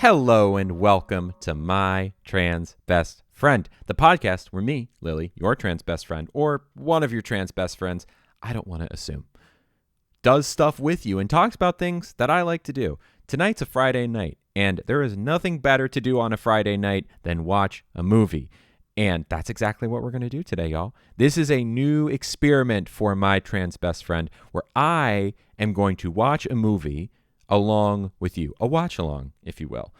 Hello and welcome to My Trans Best Friend, the podcast where me, Lily, your trans best friend, or one of your trans best friends, I don't want to assume, does stuff with you and talks about things that I like to do. Tonight's a Friday night, and there is nothing better to do on a Friday night than watch a movie. And that's exactly what we're going to do today, y'all. This is a new experiment for My Trans Best Friend where I am going to watch a movie along with you, a watch-along, if you will.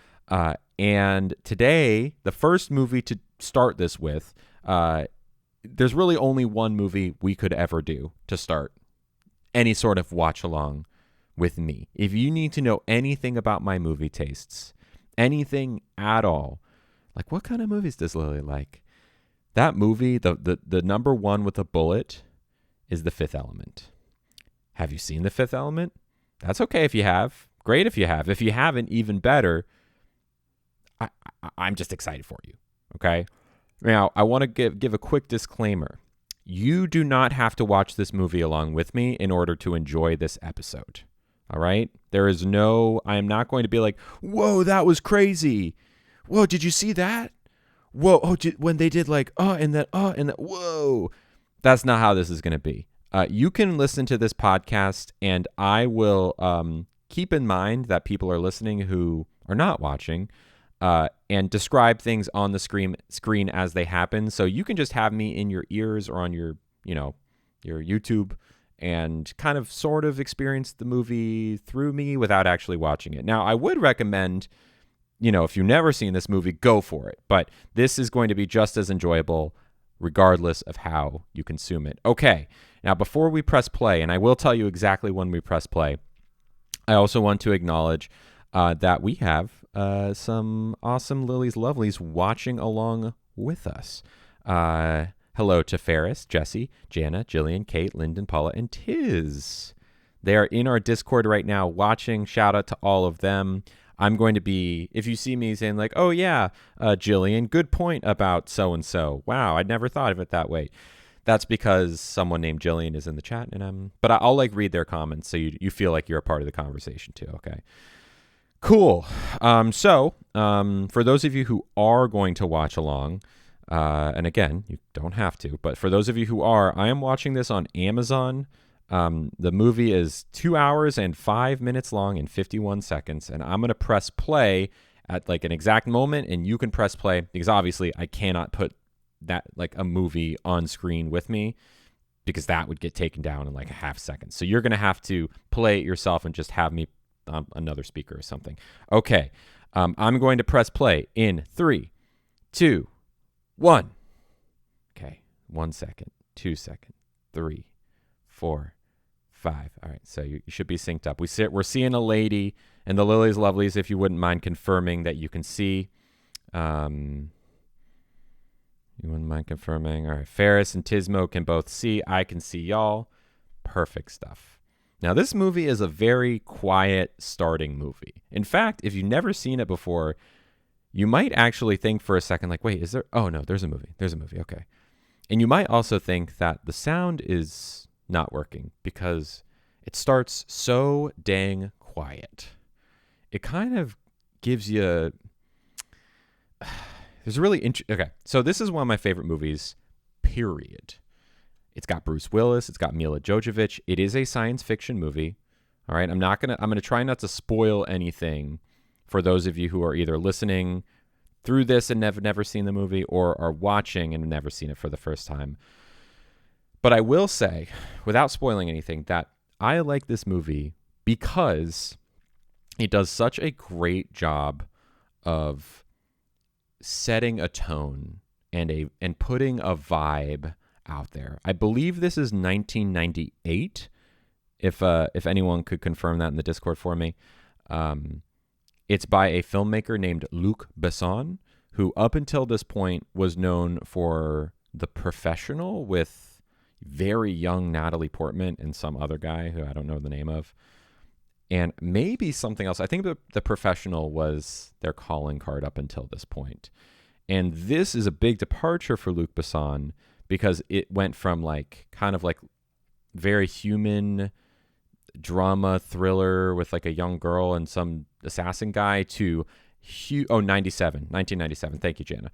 And today, the first movie to start this with, there's really only one movie we could ever do to start any sort of watch-along with me. If you need to know anything about my movie tastes, anything at all, like what kind of movies does Lily like? That movie, the number one with a bullet, is The Fifth Element. Have you seen The Fifth Element? That's okay if you have. Great if you have. If you haven't, even better. I'm just excited for you. Okay? Now, I want to give a quick disclaimer. You do not have to watch this movie along with me in order to enjoy this episode. All right? I am not going to be like, whoa, that was crazy. Whoa, did you see that? Whoa, when they did like, and that, whoa. That's not how this is going to be. You can listen to this podcast, and I will keep in mind that people are listening who are not watching and describe things on the screen as they happen. So you can just have me in your ears or on your YouTube and kind of sort of experience the movie through me without actually watching it. Now, I would recommend, if you've never seen this movie, go for it. But this is going to be just as enjoyable regardless of how you consume it. Okay. Now, before we press play, and I will tell you exactly when we press play, I also want to acknowledge that we have some awesome Lily's Lovelies watching along with us. Hello to Ferris, Jesse, Jana, Jillian, Kate, Lyndon, Paula, and Tiz. They are in our Discord right now watching. Shout out to all of them. I'm going to be, if you see me saying like, oh yeah, Jillian, good point about so-and-so. Wow, I'd never thought of it that way. That's because someone named Jillian is in the chat, but I'll read their comments so you feel like you're a part of the conversation too. Okay, cool. So for those of you who are going to watch along, and again, you don't have to, but for those of you who are, I am watching this on Amazon. The movie is 2 hours and 5 minutes long and 51 seconds, and I'm going to press play at like an exact moment, and you can press play because obviously I cannot put that like a movie on screen with me because that would get taken down in like a half second. So you're going to have to play it yourself and just have me on another speaker or something. Okay. I'm going to press play in 3, 2, 1. Okay. 1 second, 2 seconds, 3, 4, 5. All right. So you should be synced up. We're seeing a lady and the Lily's Lovelies, if you wouldn't mind confirming that you can see, you wouldn't mind confirming. All right. Ferris and Tismo can both see. I can see y'all. Perfect stuff. Now, this movie is a very quiet starting movie. In fact, if you've never seen it before, you might actually think for a second, like, wait, is there? Oh, no, there's a movie. There's a movie. Okay. And you might also think that the sound is not working because it starts so dang quiet. It kind of gives you... There's a really okay. So this is one of my favorite movies, period. It's got Bruce Willis. It's got Mila Jovovich. It is a science fiction movie. All right. I'm going to try not to spoil anything for those of you who are either listening through this and have never seen the movie or are watching and have never seen it for the first time. But I will say, without spoiling anything, that I like this movie because it does such a great job of setting a tone and putting a vibe out there. I believe this is 1998. If anyone could confirm that in the Discord for me. It's by a filmmaker named Luc Besson, who up until this point was known for The Professional with very young Natalie Portman and some other guy who I don't know the name of. And maybe something else. I think The Professional was their calling card up until this point. And this is a big departure for Luc Besson because it went from kind of very human drama thriller with a young girl and some assassin guy to 97, 1997. Thank you, Jana.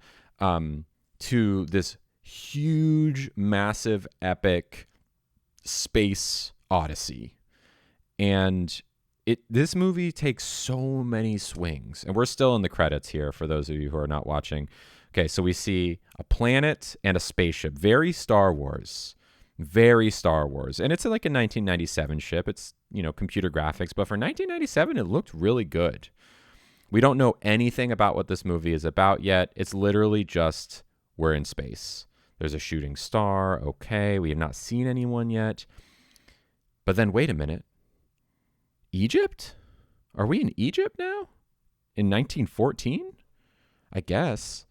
To this huge, massive, epic space odyssey. And this movie takes so many swings. And we're still in the credits here for those of you who are not watching. Okay, so we see a planet and a spaceship. Very Star Wars. Very Star Wars. And it's like a 1997 ship. It's, computer graphics. But for 1997, it looked really good. We don't know anything about what this movie is about yet. It's literally just we're in space. There's a shooting star. Okay, we have not seen anyone yet. But then wait a minute. Egypt? Are we in Egypt now? In 1914? I guess.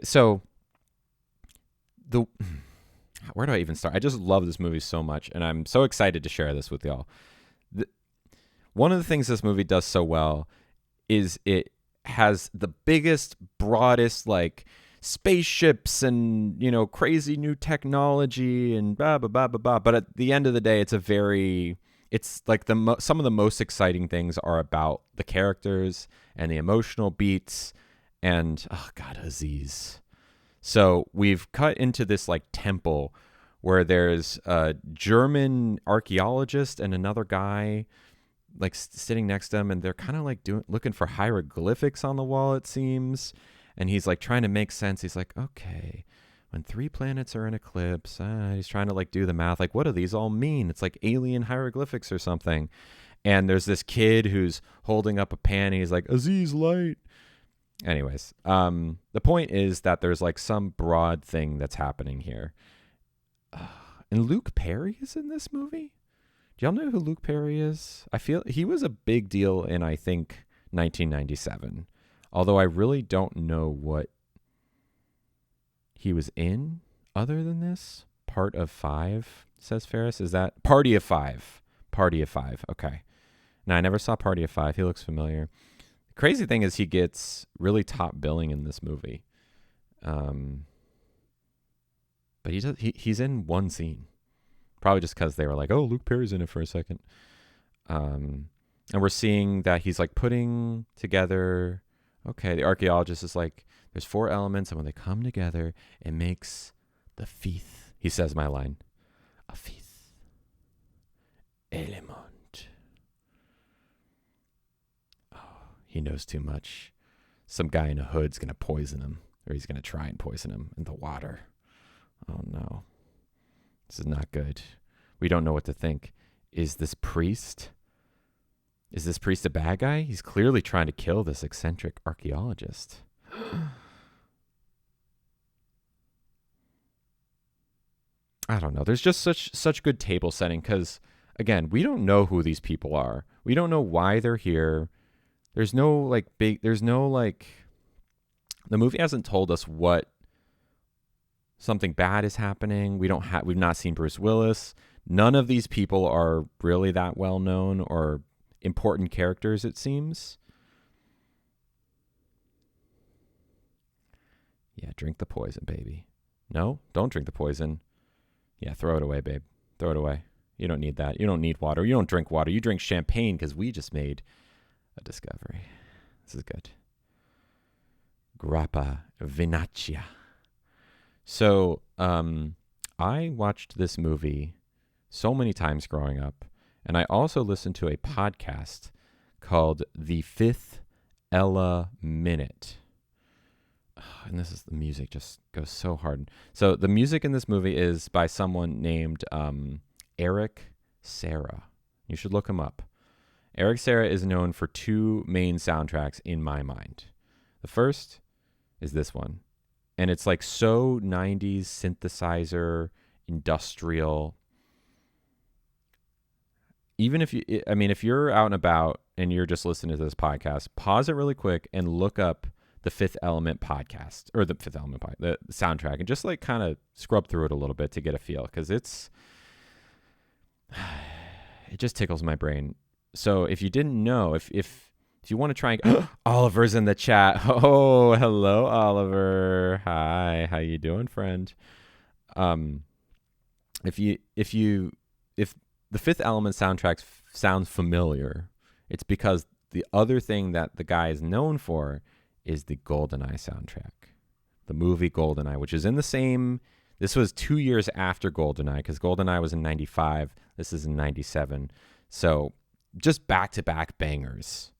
So where do I even start? I just love this movie so much, and I'm so excited to share this with y'all. One of the things this movie does so well is it has the biggest, broadest, like, spaceships and, crazy new technology and blah, blah, blah, blah, blah. But at the end of the day, it's like some of the most exciting things are about the characters and the emotional beats and, oh God, Aziz. So we've cut into this like temple where there's a German archaeologist and another guy like sitting next to him, and they're kind of like looking for hieroglyphics on the wall, it seems. And he's like trying to make sense. He's like, okay, when 3 planets are in eclipse, he's trying to like do the math. Like, what do these all mean? It's like alien hieroglyphics or something. And there's this kid who's holding up a pan. He's like, Aziz light. Anyways, the point is that there's like some broad thing that's happening here. And Luke Perry is in this movie. Do y'all know who Luke Perry is? I feel he was a big deal in, I think, 1997. Although I really don't know what he was in other than this. Part of 5, says Ferris. Is that Party of 5? Party of 5. Okay. Now, I never saw Party of 5. He looks familiar. The crazy thing is he gets really top billing in this movie. But he's in one scene. Probably just because they were like, oh, Luke Perry's in it for a second. And we're seeing that he's like putting together... Okay, the archaeologist is like, there's 4 elements, and when they come together, it makes the 5th. He says my line. A 5th element. Oh, he knows too much. Some guy in a hood's going to poison him, or he's going to try and poison him in the water. Oh, no. This is not good. We don't know what to think. Is this priest a bad guy? He's clearly trying to kill this eccentric archaeologist. I don't know. There's just such good table setting because, again, we don't know who these people are. We don't know why they're here. The movie hasn't told us what something bad is happening. We've not seen Bruce Willis. None of these people are really that well known or important characters, it seems. Yeah, drink the poison, baby. No, don't drink the poison. Yeah, throw it away, babe. Throw it away. You don't need that. You don't need water. You don't drink water. You drink champagne because we just made a discovery. This is good. Grappa Vinaccia. So, I watched this movie so many times growing up, and I also listened to a podcast called The Fifth Ella Minute. And this is the music just goes so hard. So the music in this movie is by someone named Eric Serra. You should look him up. Eric Serra is known for 2 main soundtracks in my mind. The first is this one. And it's like so 90s synthesizer, industrial. Even if you're out and about and you're just listening to this podcast, pause it really quick and look up the Fifth Element podcast, or the Fifth Element the soundtrack, and just like kind of scrub through it a little bit to get a feel, because it just tickles my brain. So if you didn't know, if you want to try and Oliver's in the chat. Oh, hello, Oliver. Hi, how you doing, friend? If the Fifth Element soundtrack sounds familiar, it's because the other thing that the guy is known for is the GoldenEye soundtrack, the movie GoldenEye, which is in the same. This was 2 years after GoldenEye, because GoldenEye was in 95. This is in 97. So just back-to-back bangers.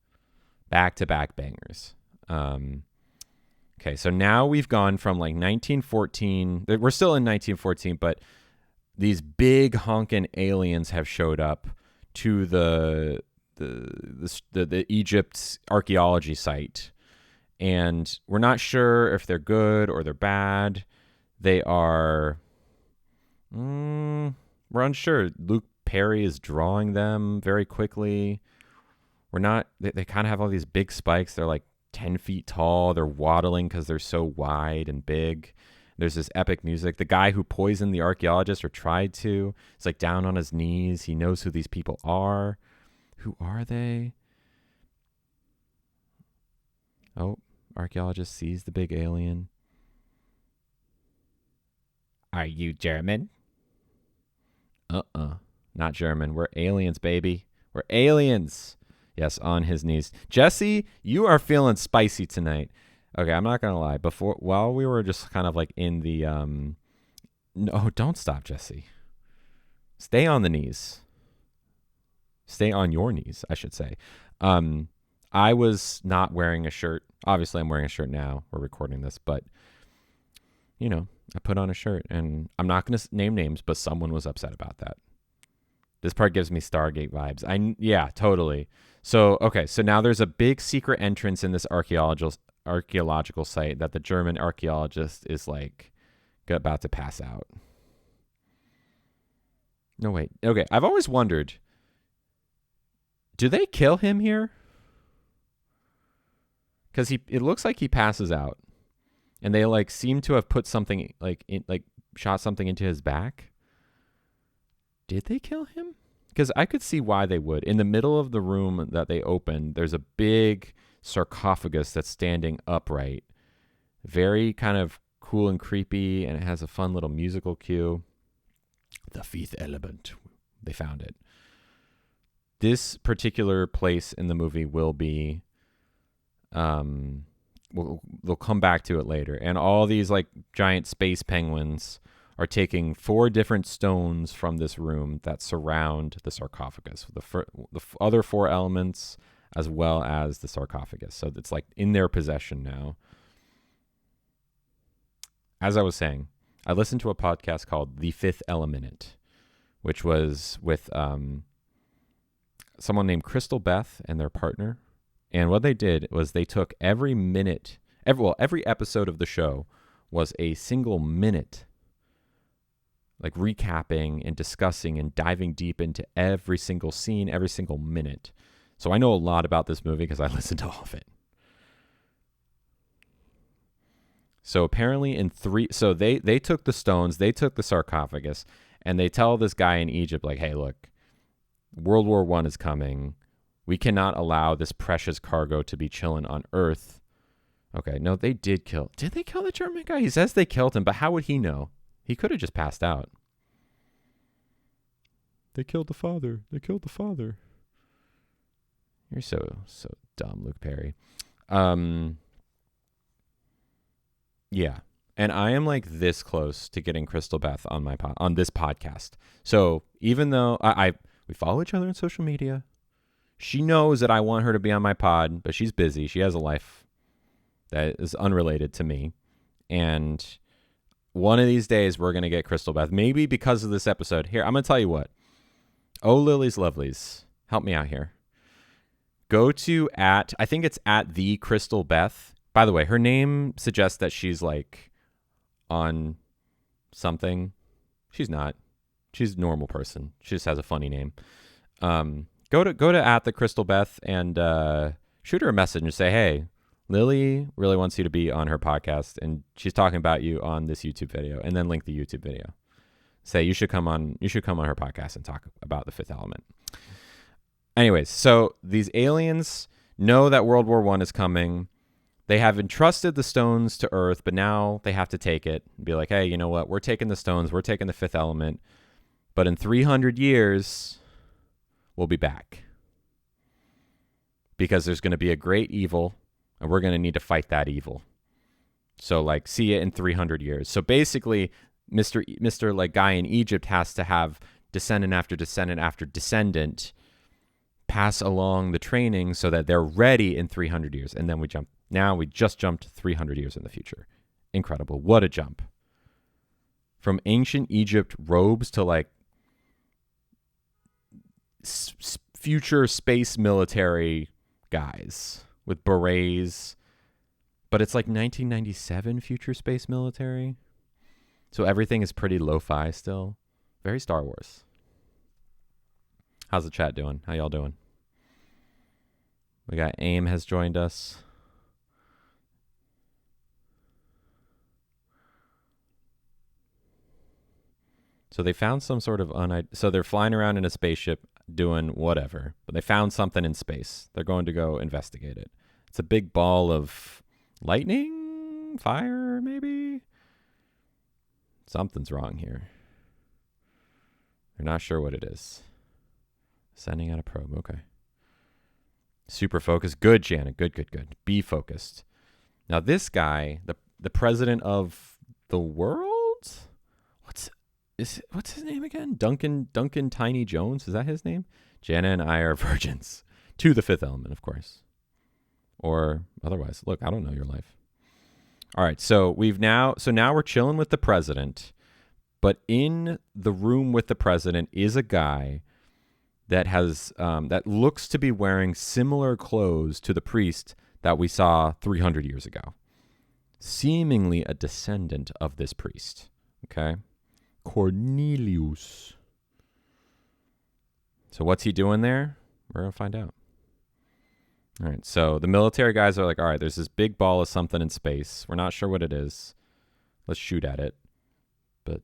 Back-to-back bangers. Okay, so now we've gone from like 1914. We're still in 1914, but these big honkin' aliens have showed up to the Egypt archaeology site. And we're not sure if they're good or they're bad. They are, we're unsure. Luke Perry is drawing them very quickly. We're not, they kind of have all these big spikes. They're like 10 feet tall. They're waddling because they're so wide and big. There's this epic music. The guy who poisoned the archaeologist, or tried to, is like down on his knees. He knows who these people are. Who are they? Oh, archaeologist sees the big alien. Are you German? Not German. We're aliens, baby. We're aliens. Yes, on his knees. Jesse, you are feeling spicy tonight. Okay, I'm not going to lie. While we were just kind of like in the... No, don't stop, Jesse. Stay on the knees. Stay on your knees, I should say. I was not wearing a shirt. Obviously, I'm wearing a shirt now. We're recording this, but, you know, I put on a shirt, and I'm not going to name names, but someone was upset about that. This part gives me Stargate vibes. Yeah, totally. So, okay, so now there's a big secret entrance in this archaeological site that the German archaeologist is like about to pass out. No, wait. Okay, I've always wondered, do they kill him here? Because it looks like he passes out, and they like seem to have put something shot something into his back. Did they kill him? Because I could see why they would. In the middle of the room that they opened, there's a big sarcophagus that's standing upright, very kind of cool and creepy, and it has a fun little musical cue. The fifth element. They found it. This particular place in the movie will be, they'll come back to it later. And all these like giant space penguins are taking 4 different stones from this room that surround the sarcophagus. The other 4 elements as well as the sarcophagus. So it's like in their possession now. As I was saying, I listened to a podcast called The Fifth Element, which was with someone named Crystal Beth and their partner. And what they did was they took every episode of the show was a single minute, like recapping and discussing and diving deep into every single scene, every single minute. So I know a lot about this movie because I listened to all of it. So apparently so they took the stones, they took the sarcophagus, and they tell this guy in Egypt, like, hey, look, World War I is coming. We cannot allow this precious cargo to be chilling on Earth. Okay, no, they did kill. Did they kill the German guy? He says they killed him, but how would he know? He could have just passed out. They killed the father. They killed the father. You're so dumb, Luke Perry. Yeah. And I am like this close to getting Crystal Beth on on this podcast. So even though we follow each other on social media, she knows that I want her to be on my pod, but she's busy. She has a life that is unrelated to me. And one of these days we're going to get Crystal Beth. Maybe because of this episode. Here, I'm going to tell you what. Oh, Lily's Lovelies. Help me out here. Go to I think it's at the Crystal Beth. By the way, her name suggests that she's like on something. She's not. She's a normal person. She just has a funny name. Go to at the Crystal Beth and shoot her a message and say, hey, Lily really wants you to be on her podcast, and she's talking about you on this YouTube video, and then link the YouTube video. Say you should come on her podcast and talk about the Fifth Element. Anyways, so these aliens know that World War I is coming. They have entrusted the stones to Earth, but now they have to take it and be like, hey, you know what? We're taking the stones. We're taking the Fifth Element. But in 300 years, we'll be back. because there's going to be a great evil, and we're going to need to fight that evil. So, like, see it in 300 years. So basically, Mr. like guy in Egypt has to have descendant after descendant after descendant pass along the training so that they're ready in 300 years. And then we just jumped 300 years in the future. Incredible. What a jump. From ancient Egypt robes to like future space military guys with berets. But it's like 1997 future space military. So everything is pretty lo-fi still. Very Star Wars. How's the chat doing? How y'all doing? We got AIM has joined us. So they found some sort of so they're flying around in a spaceship doing whatever, but they found something in space. They're going to go investigate it. It's a big ball of lightning, fire, maybe. Something's wrong here. They're not sure what it is. Sending out a probe. Okay. Super focused. Good, Janet. Good. Be focused. Now this guy, the president of the world? What's his name again? Duncan Tiny Jones? Is that his name? Jana and I are virgins. To the Fifth Element, of course. Or otherwise. Look, I don't know your life. All right, so now we're chilling with the president, but in the room with the president is a guy that has that looks to be wearing similar clothes to the priest that we saw 300 years ago, seemingly a descendant of this priest. Okay, Cornelius. So what's he doing there? We're gonna find out. All right, so the military guys are like, all right, there's this big ball of something in space. We're not sure what it is. Let's shoot at it. But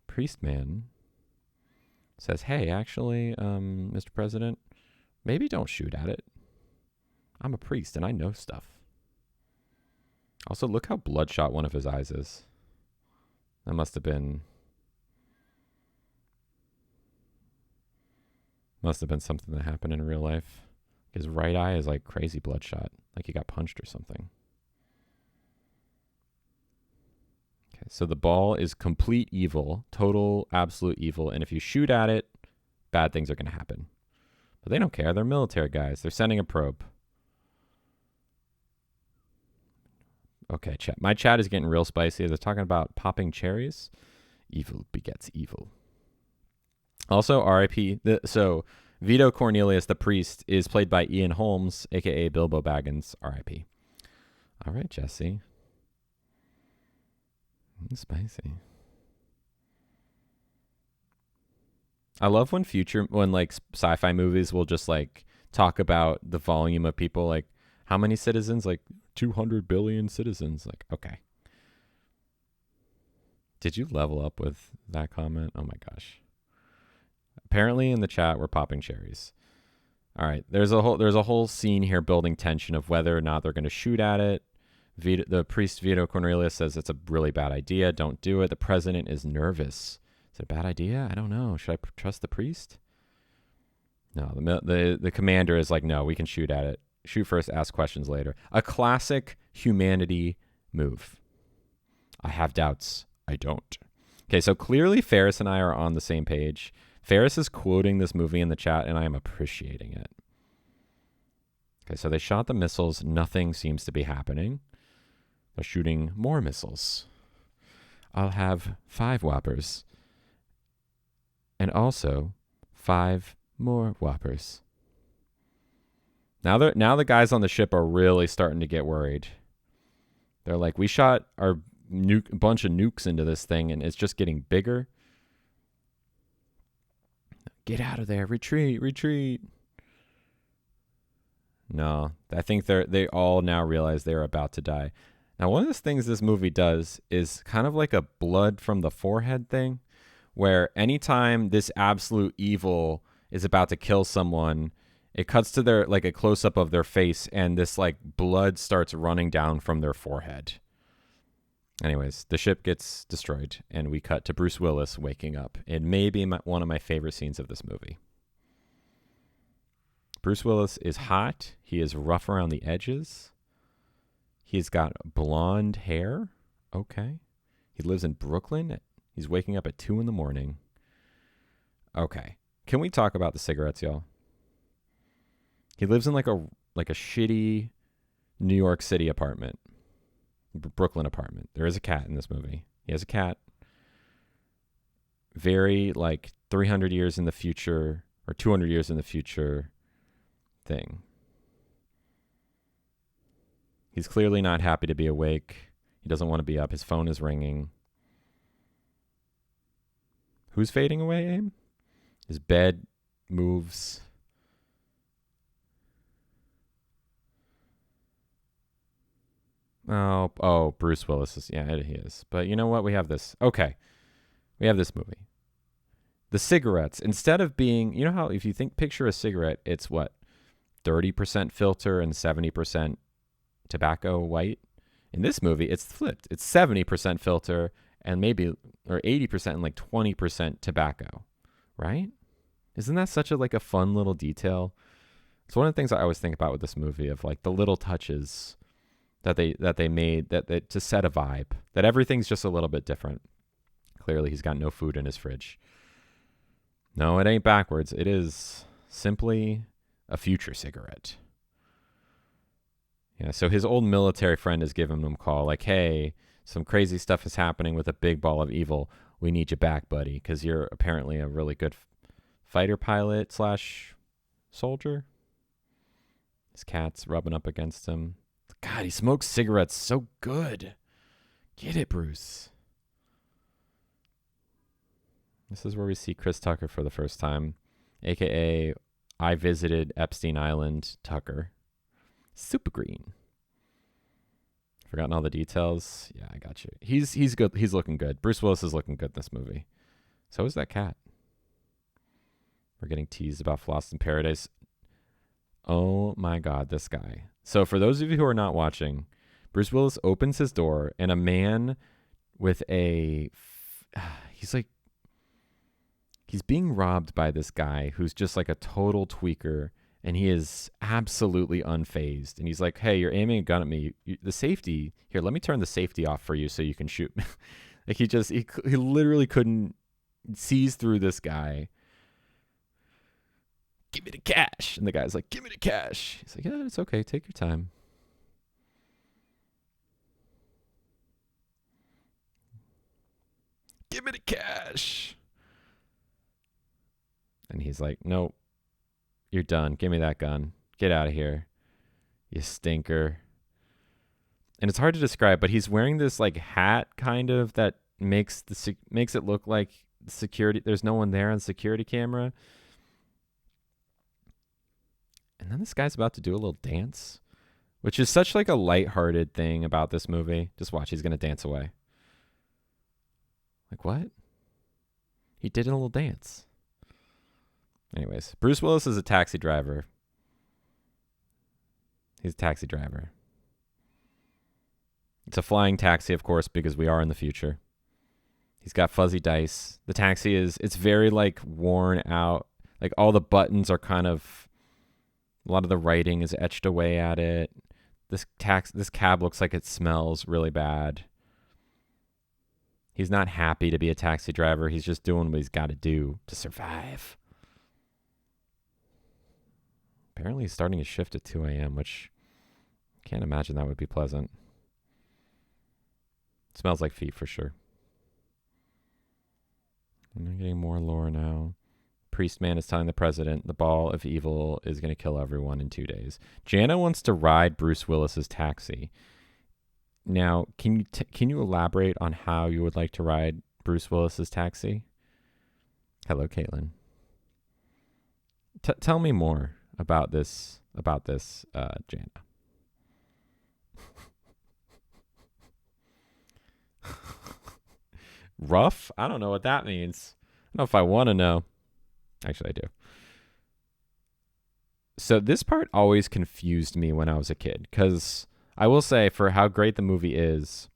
Priest Man says, hey, actually, Mr. President, maybe don't shoot at it. I'm a priest and I know stuff. Also, look how bloodshot one of his eyes is. That must have been something that happened in real life. His right eye is like crazy bloodshot, like he got punched or something. Okay, so the ball is complete evil, total, absolute evil, and if you shoot at it, bad things are going to happen. But they don't care. They're military guys. They're sending a probe. Okay, chat. My chat is getting real spicy. They're talking about popping cherries. Evil begets evil. Also, R.I.P. So, Vito Cornelius, the priest, is played by Ian Holmes, a.k.a. Bilbo Baggins, R.I.P. All right, Jesse. Spicy. I love when like sci-fi movies will just like talk about the volume of people, like how many citizens? Like 200 billion citizens. Like, okay. Did you level up with that comment? Oh my gosh. Apparently in the chat we're popping cherries. All right, there's a whole scene here building tension of whether or not they're going to shoot at it. The priest Vito Cornelius says it's a really bad idea. Don't do it. The president is nervous. Is it a bad idea? I don't know. Should I trust the priest? No, the commander is like, no, we can shoot at it. Shoot first, ask questions later. A classic humanity move. I have doubts. I don't. Okay, so clearly Ferris and I are on the same page. Ferris is quoting this movie in the chat, and I am appreciating it. Okay, so they shot the missiles. Nothing seems to be happening. They're shooting more missiles. I'll have 5 whoppers. And also 5 more whoppers. Now the guys on the ship are really starting to get worried. They're like, we shot our bunch of nukes into this thing, and it's just getting bigger. Get out of there. Retreat. No, I think they all now realize they're about to die. Now, one of the things this movie does is kind of like a blood from the forehead thing, where anytime this absolute evil is about to kill someone, it cuts to their like a close-up of their face, and this like blood starts running down from their forehead. Anyways, the ship gets destroyed, and we cut to Bruce Willis waking up. It may be one of my favorite scenes of this movie. Bruce Willis is hot. He is rough around the edges. He's got blonde hair. Okay. He lives in Brooklyn. He's waking up at 2 in the morning. Okay. Can we talk about the cigarettes, y'all? He lives in like a shitty New York City apartment. Brooklyn apartment. There is a cat in this movie. He has a cat. Very like 300 years in the future or 200 years in the future thing. He's clearly not happy to be awake. He doesn't want to be up. His phone is ringing. Who's fading away, Aim? His bed moves. Oh, Bruce Willis is, yeah, he is. But you know what? We have this. Okay. We have this movie. The cigarettes, instead of being, you know how if you picture a cigarette, it's what? 30% filter and 70% tobacco white. In this movie, it's flipped. It's 70% filter and maybe, or 80% and like 20% tobacco, right? Isn't that such a fun little detail? It's one of the things I always think about with this movie, of like the little touches that they made that to set a vibe, that everything's just a little bit different. Clearly, he's got no food in his fridge. No, it ain't backwards. It is simply a future cigarette. Yeah, so his old military friend is giving him a call like, hey, some crazy stuff is happening with a big ball of evil. We need you back, buddy, because you're apparently a really good fighter pilot / soldier. His cat's rubbing up against him. God, he smokes cigarettes so good. Get it, Bruce. This is where we see Chris Tucker for the first time, a.k.a. I visited Epstein Island Tucker. Super green. Forgotten all the details? Yeah, I got you. He's good. He's looking good. Bruce Willis is looking good in this movie. So is that cat. We're getting teased about Floss in Paradise. Oh my God, this guy. So for those of you who are not watching, Bruce Willis opens his door and a man with he's being robbed by this guy who's just like a total tweaker, and he is absolutely unfazed. And he's like, hey, you're aiming a gun at me. The safety here, let me turn the safety off for you so you can shoot me. Like he literally couldn't seize through this guy. Give me the cash. And the guy's like, give me the cash. He's like, yeah, it's okay. Take your time. Give me the cash. And he's like, nope, you're done. Give me that gun. Get out of here, you stinker. And it's hard to describe, but he's wearing this like hat kind of that makes it look like security. There's no one there on the security camera. And then this guy's about to do a little dance, which is such like a lighthearted thing about this movie. Just watch. He's going to dance away. Like, what? He did a little dance. Anyways, Bruce Willis is a taxi driver. He's a taxi driver. It's a flying taxi, of course, because we are in the future. He's got fuzzy dice. The taxi it's very like worn out. Like all the buttons are kind of, a lot of the writing is etched away at it. This cab looks like it smells really bad. He's not happy to be a taxi driver. He's just doing what he's got to do to survive. Apparently he's starting his shift at 2 a.m., which I can't imagine that would be pleasant. It smells like feet for sure. And they're getting more lore now. Priest man is telling the president the ball of evil is going to kill everyone in 2 days. Jana wants to ride Bruce Willis's taxi. Now, can you elaborate on how you would like to ride Bruce Willis's taxi? Hello, Caitlin. Tell me more about this, Jana. Rough? I don't know what that means. I don't know if I want to know. Actually, I do. So this part always confused me when I was a kid, because I will say, for how great the movie is,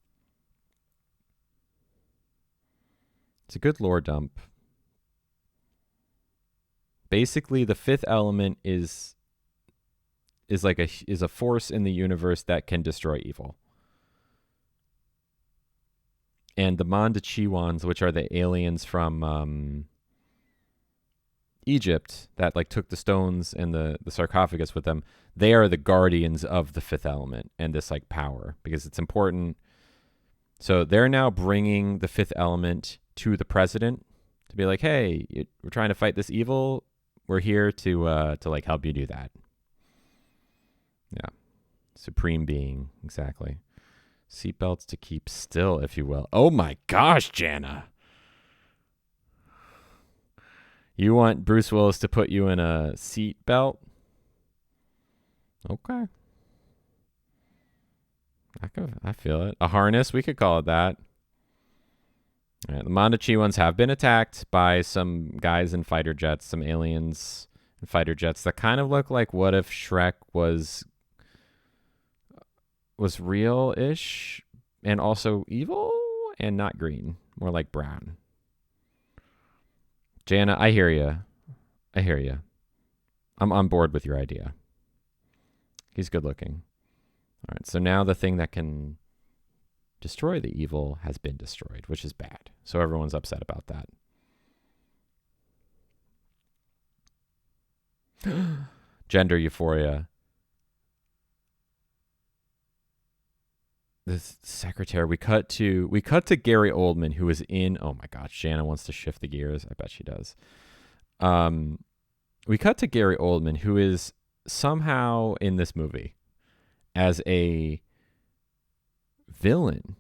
it's a good lore dump. Basically, the fifth element is is a force in the universe that can destroy evil. And the Mondachiwans, which are the aliens from Egypt that like took the stones and the sarcophagus with them, they are the guardians of the fifth element and this like power, because it's important. So they're now bringing the fifth element to the president to be like, hey, we're trying to fight this evil. We're here to like help you do that. Yeah. Supreme being. Exactly. Seatbelts to keep still, if you will. Oh my gosh, Jana. You want Bruce Willis to put you in a seatbelt? Okay. I feel it. A harness, we could call it that. All right, the Mondachiwans have been attacked by some guys in fighter jets, some aliens in fighter jets that kind of look like what if Shrek was real-ish and also evil and not green, more like brown. Jana, I hear you. I'm on board with your idea. He's good looking. All right, so now the thing that can destroy the evil has been destroyed, which is bad. So everyone's upset about that. Gender euphoria. This secretary, we cut to Gary Oldman, who is in, oh my gosh, Shanna wants to shift the gears. I bet she does. We cut to Gary Oldman, who is somehow in this movie as a villain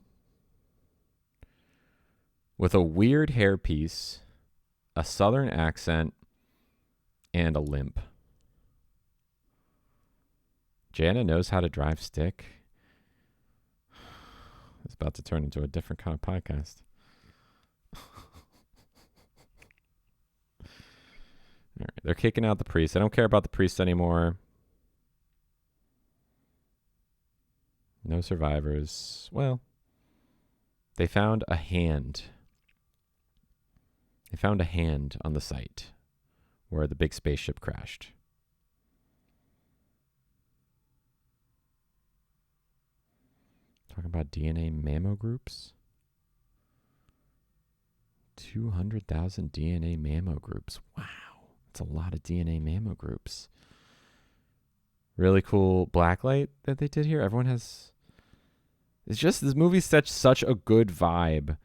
with a weird hairpiece, a southern accent, and a limp. Jana knows how to drive stick. It's about to turn into a different kind of podcast. All right, they're kicking out the priest. I don't care about the priest anymore. No survivors. Well, they found a hand. They found a hand on the site where the big spaceship crashed. Talking about DNA mammo groups. 200,000 DNA mammo groups. Wow. That's a lot of DNA mammo groups. Really cool blacklight that they did here. Everyone has... It's just, this movie sets such a good vibe.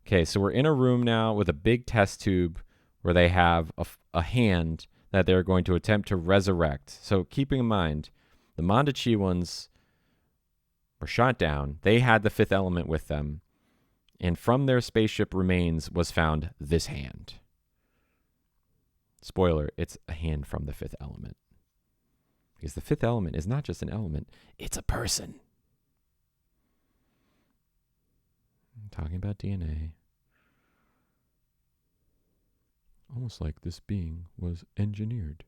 Okay, so we're in a room now with a big test tube where they have a hand that they're going to attempt to resurrect. So keeping in mind, the Mondachiwans were shot down. They had the fifth element with them. And from their spaceship remains was found this hand. Spoiler, it's a hand from the fifth element. Because the fifth element is not just an element, it's a person. I'm talking about DNA. Almost like this being was engineered.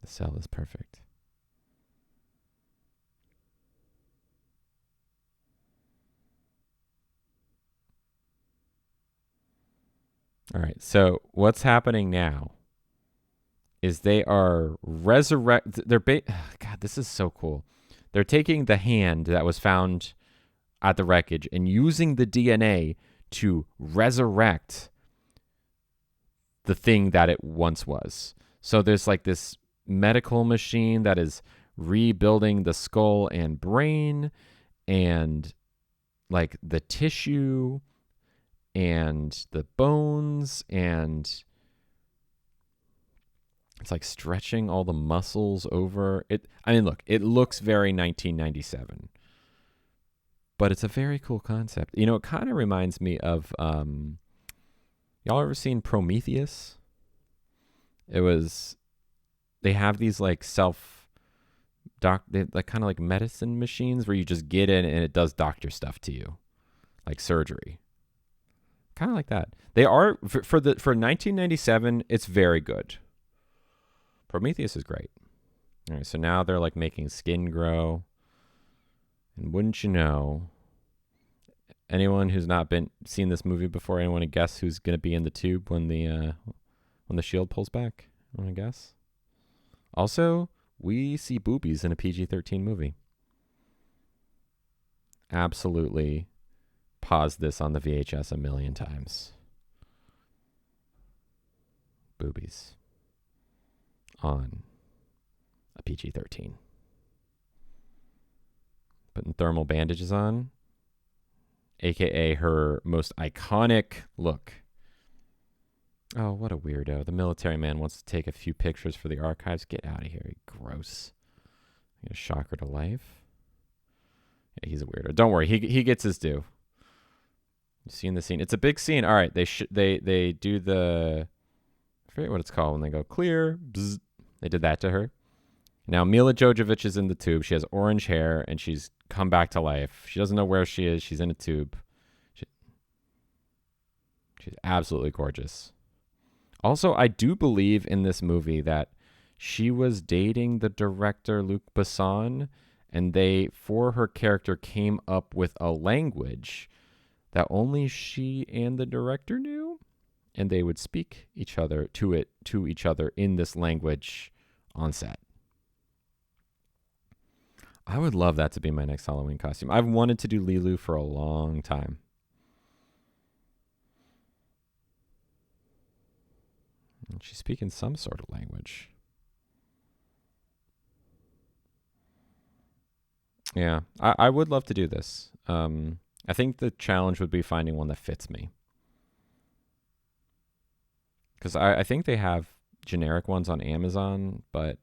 The cell is perfect. All right, so what's happening now is they are God, this is so cool. They're taking the hand that was found at the wreckage and using the DNA to resurrect the thing that it once was. So there's like this medical machine that is rebuilding the skull and brain and like the tissue and the bones, and it's like stretching all the muscles over it. I mean, look, it looks very 1997, but it's a very cool concept. You know, it kind of reminds me of, y'all ever seen Prometheus? They have these like like kind of like medicine machines where you just get in and it does doctor stuff to you, like surgery. Kind of like that. They are for 1997. It's very good. Prometheus is great. All right, so now they're like making skin grow, and wouldn't you know, Anyone who's not seen this movie before, anyone to guess who's going to be in the tube when the shield pulls back? Want to guess? Also, we see boobies in a PG-13 movie. Absolutely pause this on the VHS a million times. Boobies on a PG-13. Putting thermal bandages on, aka her most iconic look. Oh, what a weirdo. The military man wants to take a few pictures for the archives. Get out of here, gross. I'm going to shock her to life. Yeah, he's a weirdo. Don't worry, he gets his due. You seen the scene? It's a big scene. All right, they do the... I forget what it's called when they go clear. Bzz. They did that to her. Now, Mila Jovovich is in the tube. She has orange hair, and she's come back to life. She doesn't know where she is. She's in a tube. She's absolutely gorgeous. Also, I do believe in this movie that she was dating the director Luc Besson, and they, for her character, came up with a language that only she and the director knew, and they would speak to each other in this language on set. I would love that to be my next Halloween costume. I've wanted to do Lilu for a long time. And she's speaking some sort of language. Yeah, I would love to do this. I think the challenge would be finding one that fits me. Because I think they have generic ones on Amazon, but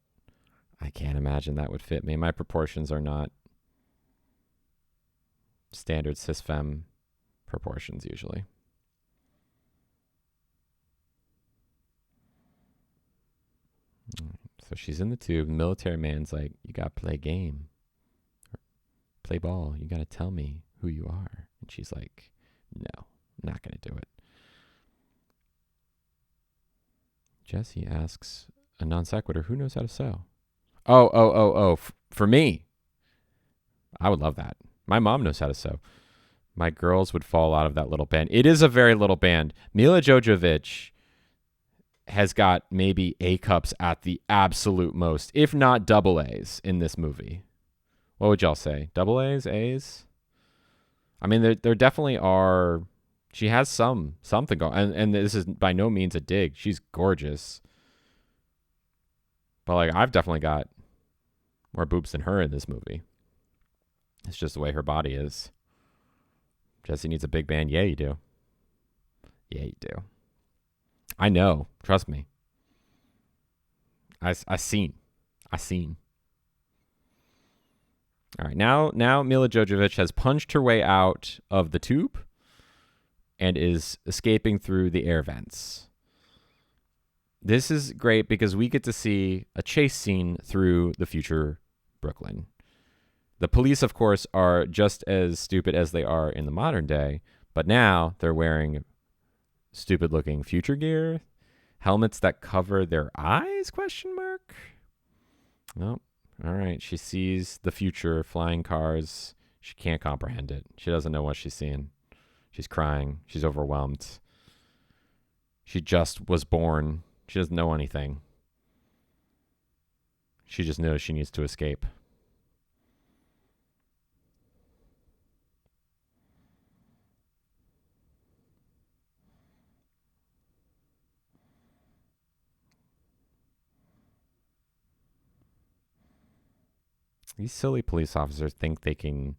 I can't imagine that would fit me. My proportions are not standard cis-femme proportions usually. So she's in the tube. The military man's like, you got to play game. Play ball. You got to tell me who you are. And she's like, no, I'm not going to do it. Jesse asks a non sequitur, who knows how to sew? Oh. For me, I would love that. My mom knows how to sew. My girls would fall out of that little band. It is a very little band. Mila Jovovich has got maybe A cups at the absolute most, if not double A's in this movie. What would y'all say? Double A's? A's? I mean, there definitely are. She has something going. And this is by no means a dig. She's gorgeous. But like, I've definitely got more boobs than her in this movie. It's just the way her body is. Jesse needs a big band. Yeah, you do. Yeah, you do. I know. Trust me. I seen. All right, now Mila Jovovich has punched her way out of the tube and is escaping through the air vents. This is great because we get to see a chase scene through the future Brooklyn. The police, of course, are just as stupid as they are in the modern day, but now they're wearing stupid-looking future gear, helmets that cover their eyes, ? Nope. All right, she sees the future, flying cars. She can't comprehend it. She doesn't know what she's seeing. She's crying. She's overwhelmed. She just was born. She doesn't know anything. She just knows she needs to escape. These silly police officers think they can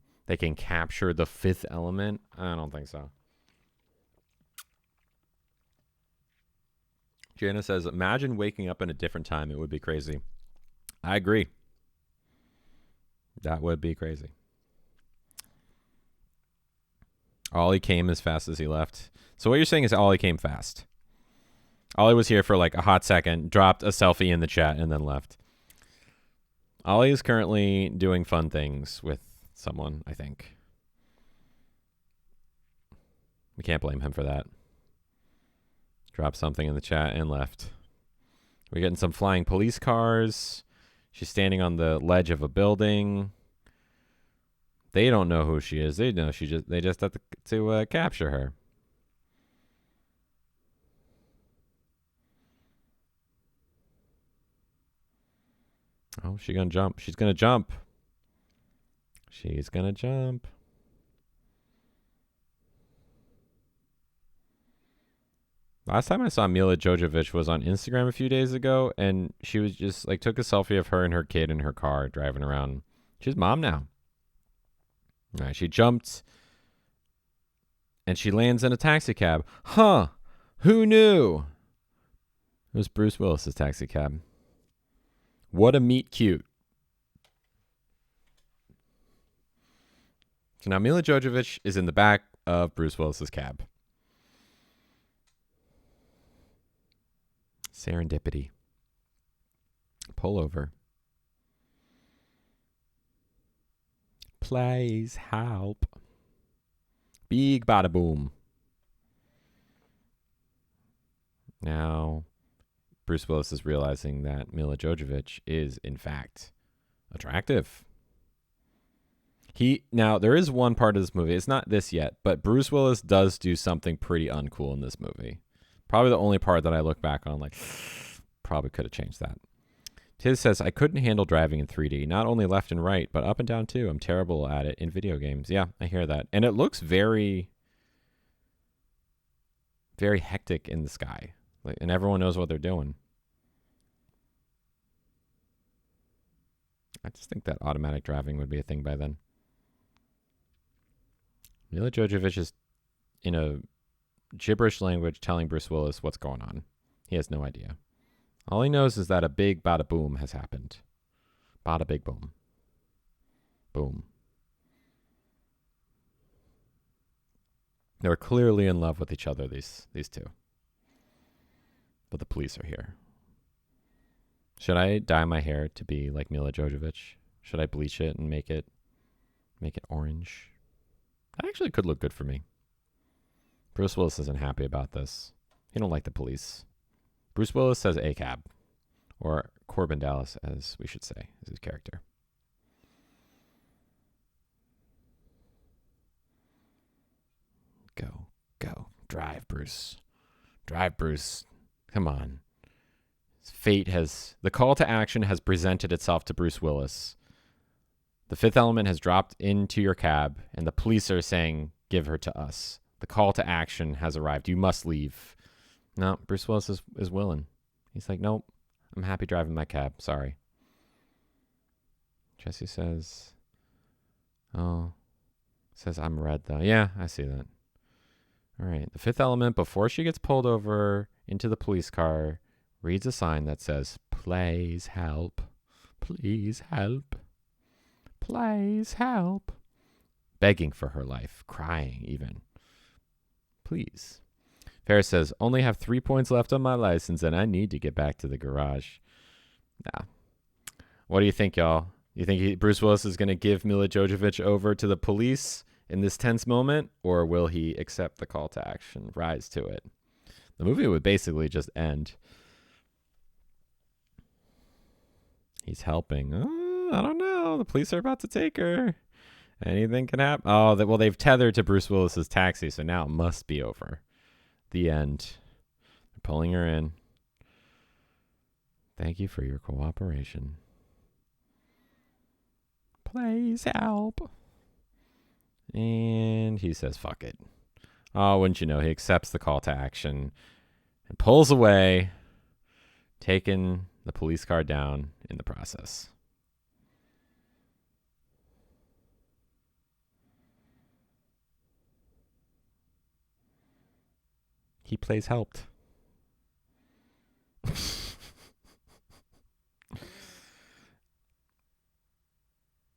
capture the fifth element. I don't think so. Jana says, imagine waking up in a different time. It would be crazy. I agree. That would be crazy. Ollie came as fast as he left. So what you're saying is Ollie came fast. Ollie was here for like a hot second, dropped a selfie in the chat, and then left. Ollie is currently doing fun things with someone, I think. We can't blame him for that. Dropped something in the chat and left. We're getting some flying police cars. She's standing on the ledge of a building. They don't know who she is. They know they just have to capture her. Oh, she's gonna jump. She's gonna jump. She's gonna jump. Last time I saw Mila Jovovich was on Instagram a few days ago, and she was just like took a selfie of her and her kid in her car driving around. She's mom now. All right, she jumped, and she lands in a taxi cab. Huh? Who knew? It was Bruce Willis's taxi cab. What a meet cute. So now Mila Jovovich is in the back of Bruce Willis's cab. Serendipity. Pull over. Please help. Big bada boom. Now, Bruce Willis is realizing that Mila Jovovich is, in fact, attractive. Now, there is one part of this movie. It's not this yet, but Bruce Willis does do something pretty uncool in this movie. Probably the only part that I look back on, like, probably could have changed that. Tiz says, I couldn't handle driving in 3D, not only left and right, but up and down too. I'm terrible at it in video games. Yeah, I hear that. And it looks very, very hectic in the sky. Like, and everyone knows what they're doing. I just think that automatic driving would be a thing by then. Mila Jovovich is in a gibberish language telling Bruce Willis what's going on. He has no idea. All he knows is that a big bada boom has happened. Bada big boom. Boom. They're clearly in love with each other, these two. But the police are here. Should I dye my hair to be like Mila Jovovich? Should I bleach it and make it orange? That actually could look good for me. Bruce Willis isn't happy about this. He don't like the police. Bruce Willis says a cab, or Corbin Dallas, as we should say, is his character. Go. Drive, Bruce. Come on. The call to action has presented itself to Bruce Willis. The fifth element has dropped into your cab, and the police are saying, give her to us. The call to action has arrived. You must leave. No, Bruce Willis is willing. He's like, nope, I'm happy driving my cab. Sorry. Jesse says, I'm red, though. Yeah, I see that. All right. The fifth element, before she gets pulled over into the police car, reads a sign that says, please help. Please help. Please help. Begging for her life. Crying, even. Please. Ferris says, only have 3 points left on my license, and I need to get back to the garage. Nah. What do you think, y'all? You think Bruce Willis is going to give Mila Jovovich over to the police in this tense moment, or will he accept the call to action, rise to it? The movie would basically just end. He's helping. Oh, I don't know. The police are about to take her. Anything can happen. Oh, they've tethered to Bruce Willis's taxi, so now it must be over. The end. They're pulling her in. Thank you for your cooperation. Please help. And he says, fuck it. Oh, wouldn't you know, he accepts the call to action and pulls away, taking the police car down in the process. He plays helped.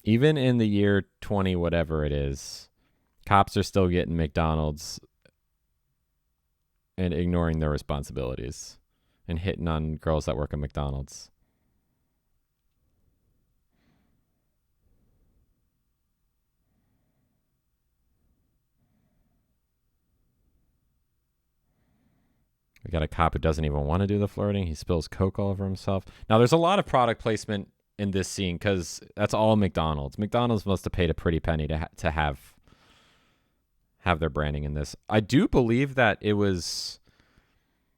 Even in the year 20, whatever it is, cops are still getting McDonald's and ignoring their responsibilities and hitting on girls that work at McDonald's. We got a cop who doesn't even want to do the flirting. He spills Coke all over himself. Now, there's a lot of product placement in this scene because that's all McDonald's. McDonald's must have paid a pretty penny to have their branding in this. I do believe that it was.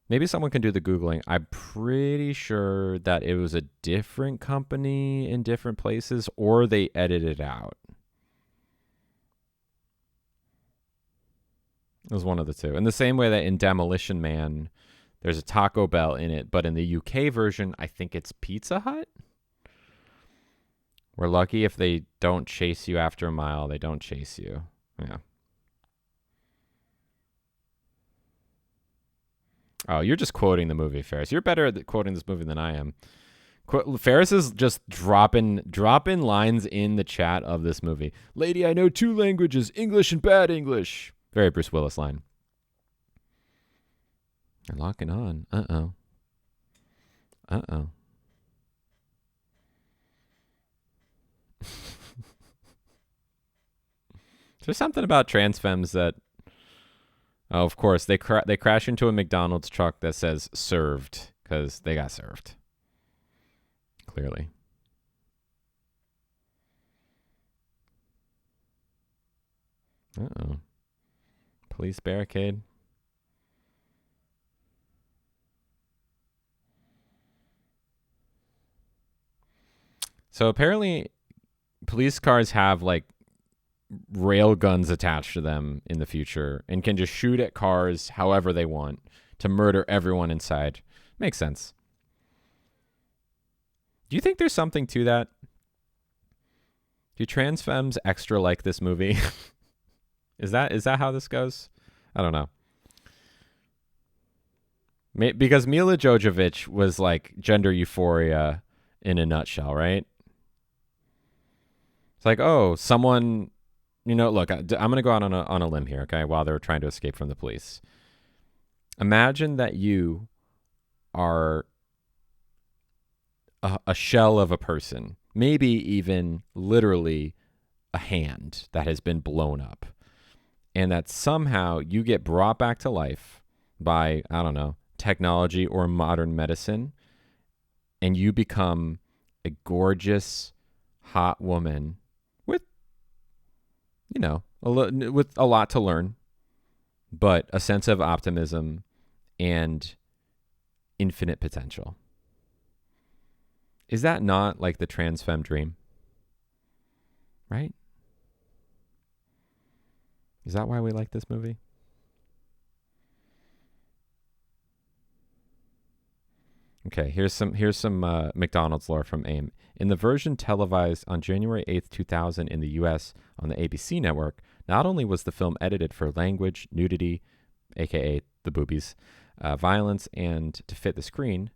Maybe someone can do the Googling. I'm pretty sure that it was a different company in different places, or they edited it out. It was one of the two. In the same way that in Demolition Man, there's a Taco Bell in it, but in the UK version, I think it's Pizza Hut. We're lucky if they don't chase you after a mile. They don't chase you. Yeah. Oh, you're just quoting the movie, Ferris. You're better at quoting this movie than I am. Ferris is just dropping lines in the chat of this movie. Lady, I know 2 languages, English and bad English. Very Bruce Willis line. They're locking on. Uh-oh. There's something about trans femmes that... Oh, of course, they crash into a McDonald's truck that says served because they got served. Clearly. Uh-oh. Police barricade. So apparently police cars have like rail guns attached to them in the future and can just shoot at cars however they want to murder everyone inside. Makes sense. Do you think there's something to that? Do trans femmes extra like this movie? Is that how this goes? I don't know. Because Mila Jovovich was like gender euphoria in a nutshell, right? It's like, oh, someone, look, I'm going to go out on a limb here, okay, while they're trying to escape from the police. Imagine that you are a shell of a person, maybe even literally a hand that has been blown up, and that somehow you get brought back to life by, I don't know, technology or modern medicine, and you become a gorgeous, hot woman with, with a lot to learn, but a sense of optimism and infinite potential. Is that not like the trans femme dream? Right? Is that why we like this movie? Okay, here's some McDonald's lore from AIM. In the version televised on January 8th, 2000 in the US on the ABC network, not only was the film edited for language, nudity, aka the boobies, violence, and to fit the screen,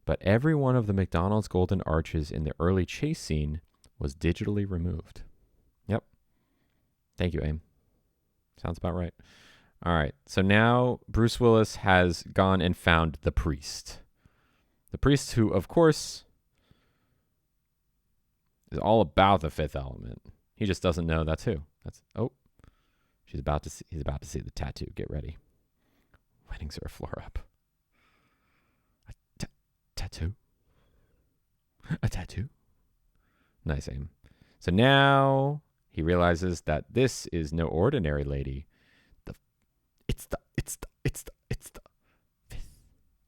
but every one of the McDonald's golden arches in the early chase scene was digitally removed. Yep. Thank you, AIM. Sounds about right. All right, so now Bruce Willis has gone and found the priest. The priest who, of course, is all about the Fifth Element. He just doesn't know that's who. He's about to see the tattoo. Get ready. Weddings are a floor up. A tattoo? A tattoo? Nice aim. So now he realizes that this is no ordinary lady. It's the Fifth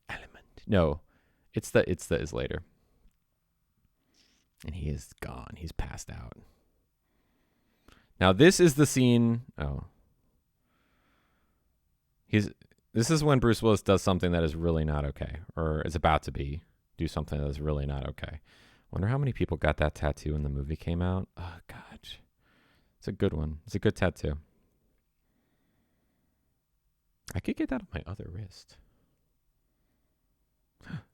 Element. No. It's the is later. And he is gone. He's passed out. Now this is the scene. This is when Bruce Willis does something that is really not okay, or is about to do something that is really not okay. Wonder how many people got that tattoo when the movie came out. Oh God, it's a good one. It's a good tattoo. I could get that on my other wrist.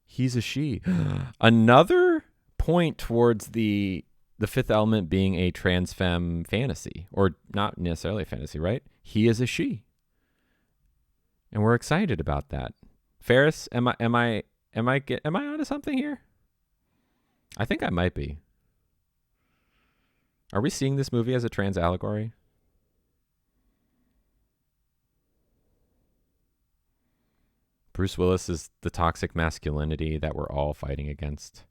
He's a she. Another point towards the Fifth Element being a trans femme fantasy, or not necessarily a fantasy, right? He is a she, and we're excited about that. Ferris, am I onto something here? I think I might be. Are we seeing this movie as a trans allegory? Bruce Willis is the toxic masculinity that we're all fighting against.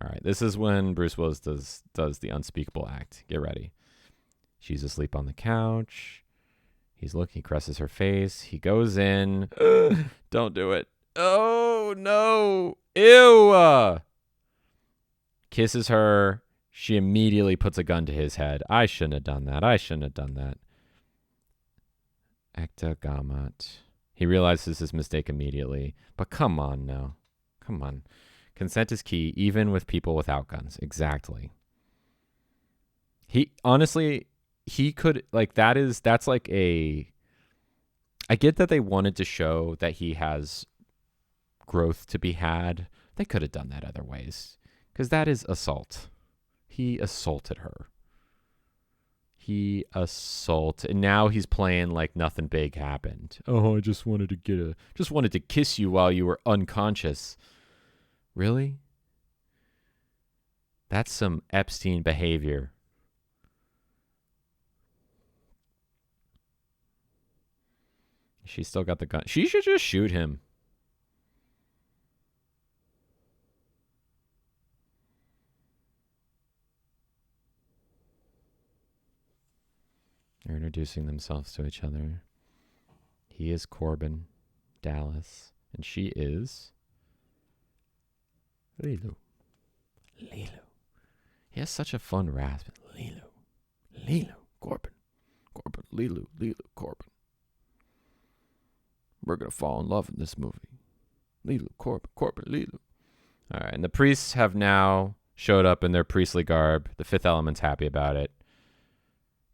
All right, this is when Bruce Willis does the unspeakable act. Get ready. She's asleep on the couch. He's looking, he caresses her face. He goes in. Don't do it. Oh, no. Ew. Kisses her. She immediately puts a gun to his head. I shouldn't have done that. Ecta Gamat. He realizes his mistake immediately. But come on now. Come on. Consent is key, even with people without guns. Exactly. He could, like, that's like a, I get that they wanted to show that he has growth to be had. They could have done that other ways, because that is assault. He assaulted her. And now he's playing like nothing big happened. Oh, I just wanted to kiss you while you were unconscious. Really? That's some Epstein behavior. She still got the gun. She should just shoot him. They're introducing themselves to each other. He is Corbin Dallas, and she is Lilu. He has such a fun rasp. Lilu, Corbin, Lilu, Corbin. We're going to fall in love in this movie. Lilu, Corbin, Lilu. All right, and the priests have now showed up in their priestly garb. The Fifth Element's happy about it.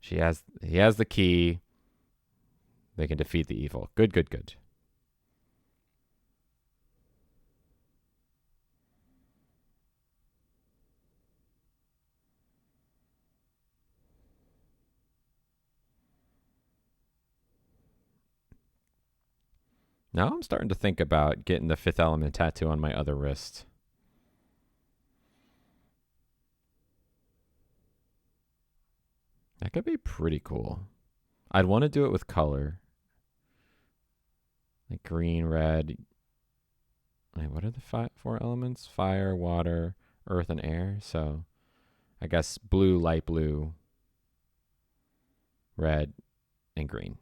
He has the key. They can defeat the evil. Good. Now I'm starting to think about getting the Fifth Element tattoo on my other wrist. That could be pretty cool. I'd want to do it with color. Like green, red. Wait, what are the four elements? Fire, water, earth, and air. So I guess blue, light blue, red, and green.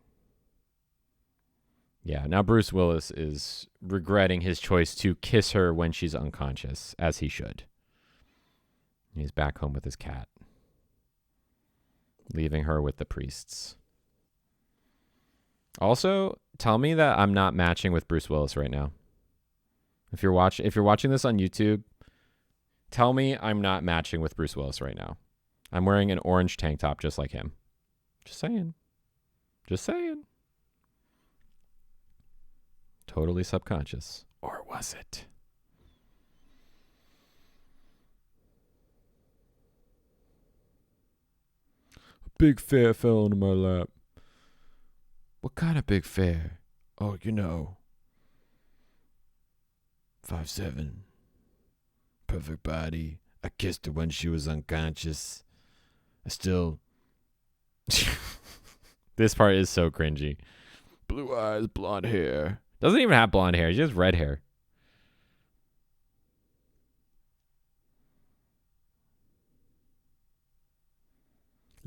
Yeah, now Bruce Willis is regretting his choice to kiss her when she's unconscious, as he should. He's back home with his cat, leaving her with the priests. Also, tell me that I'm not matching with Bruce Willis right now. If you're watching this on YouTube, tell me I'm not matching with Bruce Willis right now. I'm wearing an orange tank top just like him. Just saying. Totally subconscious. Or was it? A big fair fell onto my lap. What kind of big fair? Oh, 5'7". Perfect body. I kissed her when she was unconscious. This part is so cringy. Blue eyes, blonde hair. Doesn't even have blonde hair. She has red hair.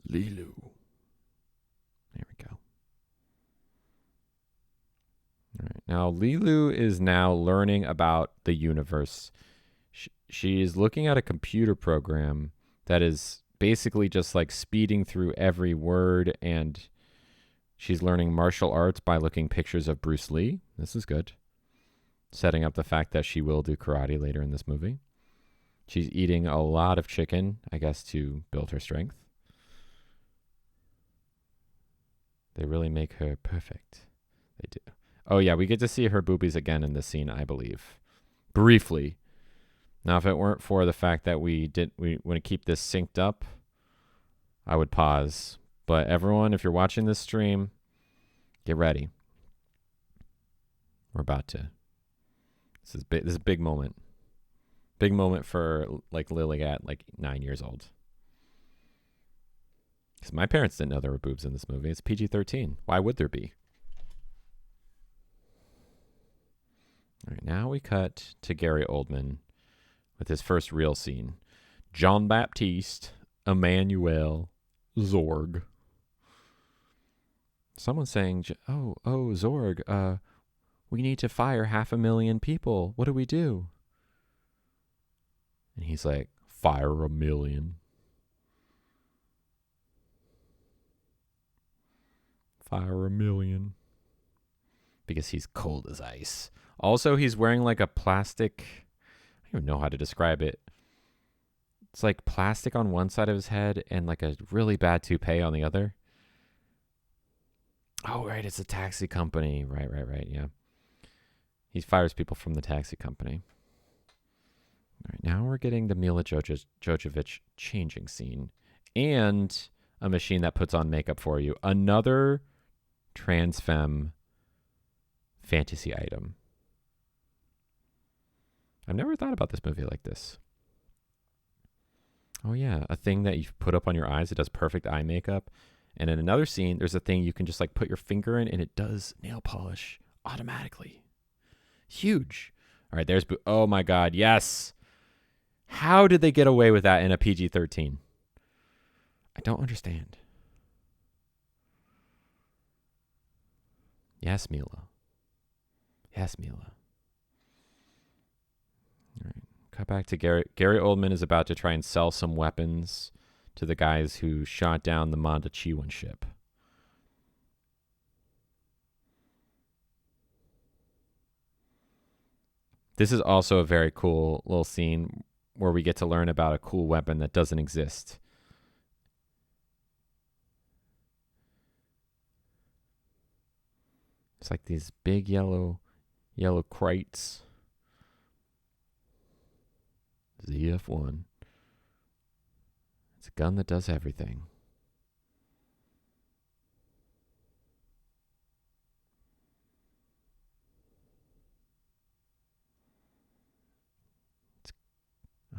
Lilu. There we go. All right. Now, Lilu is now learning about the universe. She is looking at a computer program that is basically just like speeding through every word, and she's learning martial arts by looking pictures of Bruce Lee. This is good. Setting up the fact that she will do karate later in this movie. She's eating a lot of chicken, I guess, to build her strength. They really make her perfect. They do. Oh, yeah, we get to see her boobies again in this scene, I believe. Briefly. Now, if it weren't for the fact that we want to keep this synced up, I would pause. But everyone, if you're watching this stream, get ready. We're about to. This is a big moment. Big moment for like Lily at like 9 years old. Because my parents didn't know there were boobs in this movie. It's PG-13. Why would there be? All right, now we cut to Gary Oldman with his first real scene. Jean Baptiste, Emmanuel, Zorg. Someone's saying, oh, Zorg, we need to fire 500,000 people. What do we do? And he's like, fire 1,000,000. Fire 1,000,000. Because he's cold as ice. Also, he's wearing like a plastic, I don't even know how to describe it. It's like plastic on one side of his head and like a really bad toupee on the other. Oh, right. It's a taxi company. Right. Yeah. He fires people from the taxi company. All right. Now we're getting the Mila Jovovich changing scene and a machine that puts on makeup for you. Another trans femme fantasy item. I've never thought about this movie like this. Oh, yeah. A thing that you put up on your eyes. It does perfect eye makeup. And in another scene, there's a thing you can just like put your finger in and it does nail polish automatically. Huge. All right, there's... Oh, my God. Yes. How did they get away with that in a PG-13? I don't understand. Yes, Mila. Yes, Mila. All right. Cut back to Gary. Gary Oldman is about to try and sell some weapons to the guys who shot down the Montechiwan ship. This is also a very cool little scene where we get to learn about a cool weapon that doesn't exist. It's like these big yellow crates. ZF-1. It's a gun that does everything.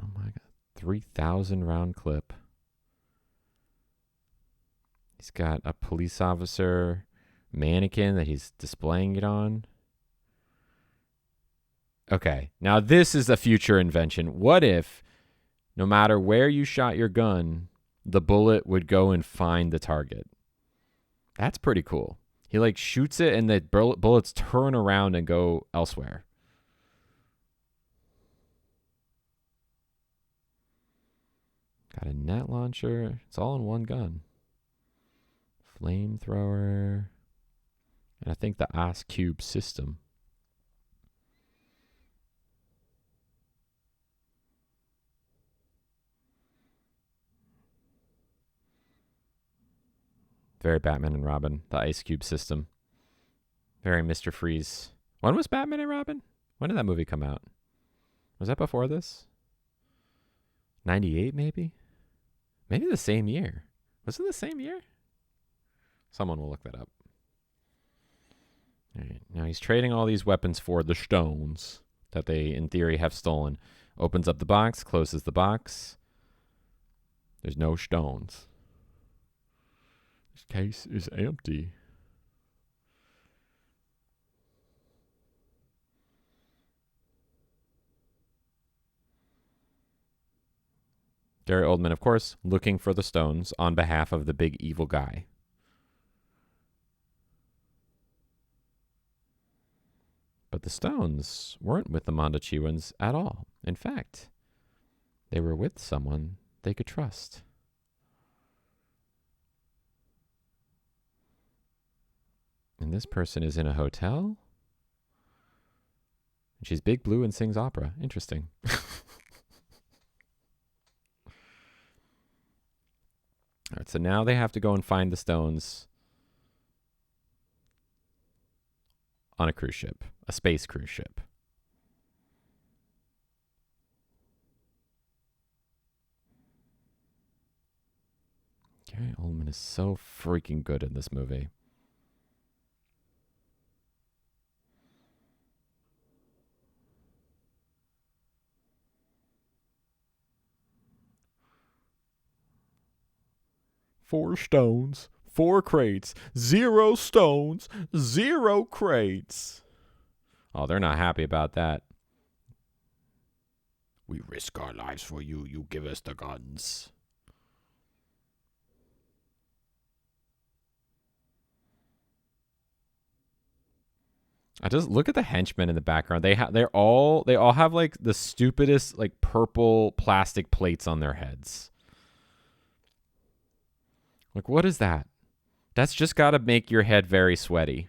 Oh my God. 3,000 round clip. He's got a police officer mannequin that he's displaying it on. Okay, now this is a future invention. What if, no matter where you shot your gun, the bullet would go and find the target? That's pretty cool. He like shoots it and the bullets turn around and go elsewhere. Got a net launcher. It's all in one gun. Flamethrower. And I think the Ice Cube system. Very Batman and Robin. The Ice Cube system. Very Mr. Freeze. When was Batman and Robin? When did that movie come out? Was that before this? 98 maybe? Maybe the same year. Was it the same year? Someone will look that up. All right. Now he's trading all these weapons for the stones that they, in theory, have stolen. Opens up the box, closes the box. There's no stones. This case is empty. Gary Oldman, of course, looking for the stones on behalf of the big evil guy. But the stones weren't with the Montechiwans at all. In fact, they were with someone they could trust. And this person is in a hotel. And she's big blue and sings opera. Interesting. All right, so now they have to go and find the stones on a cruise ship, a space cruise ship. Gary Oldman is so freaking good in this movie. Four stones, 4 crates, 0 stones, 0 crates. Oh, they're not happy about that. We risk our lives for you. You give us the guns. I just look at the henchmen in the background. They all have like the stupidest like purple plastic plates on their heads. Like, what is that? That's just got to make your head very sweaty.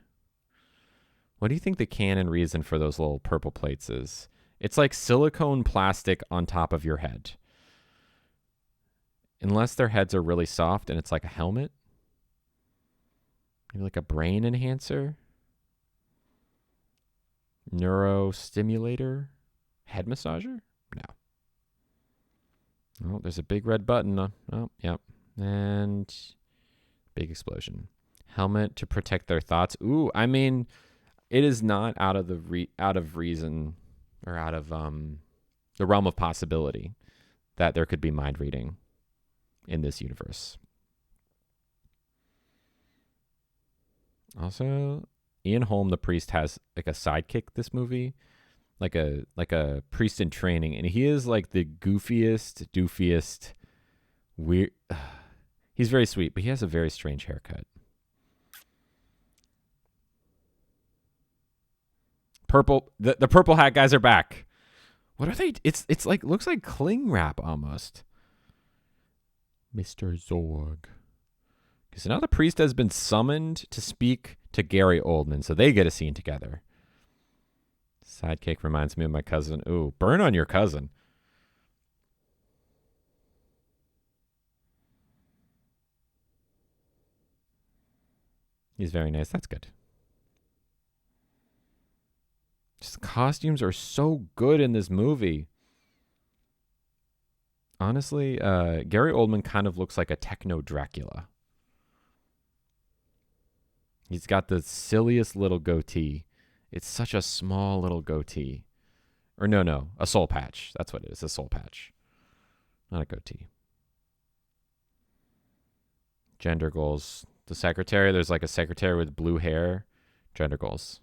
What do you think the canon reason for those little purple plates is? It's like silicone plastic on top of your head. Unless their heads are really soft and it's like a helmet. Maybe like a brain enhancer. Neurostimulator. Head massager? No. Oh, there's a big red button. Oh, yep. And big explosion. Helmet to protect their thoughts. Ooh, I mean, it is not out of reason or out of the realm of possibility that there could be mind reading in this universe. Also, Ian Holm, the priest, has like a sidekick this movie, like a priest in training, and he is like the goofiest, doofiest, weird. He's very sweet, but he has a very strange haircut. Purple, the purple hat guys are back. What are they? It's like looks like cling wrap almost. Mr. Zorg. So now the priest has been summoned to speak to Gary Oldman, so they get a scene together. Sidekick reminds me of my cousin. Ooh, burn on your cousin. He's very nice. That's good. Just costumes are so good in this movie. Honestly, Gary Oldman kind of looks like a techno Dracula. He's got the silliest little goatee. It's such a small little goatee. Or no, a soul patch. That's what it is, a soul patch. Not a goatee. Gender goals. The secretary, there's like a secretary with blue hair. Gender goals.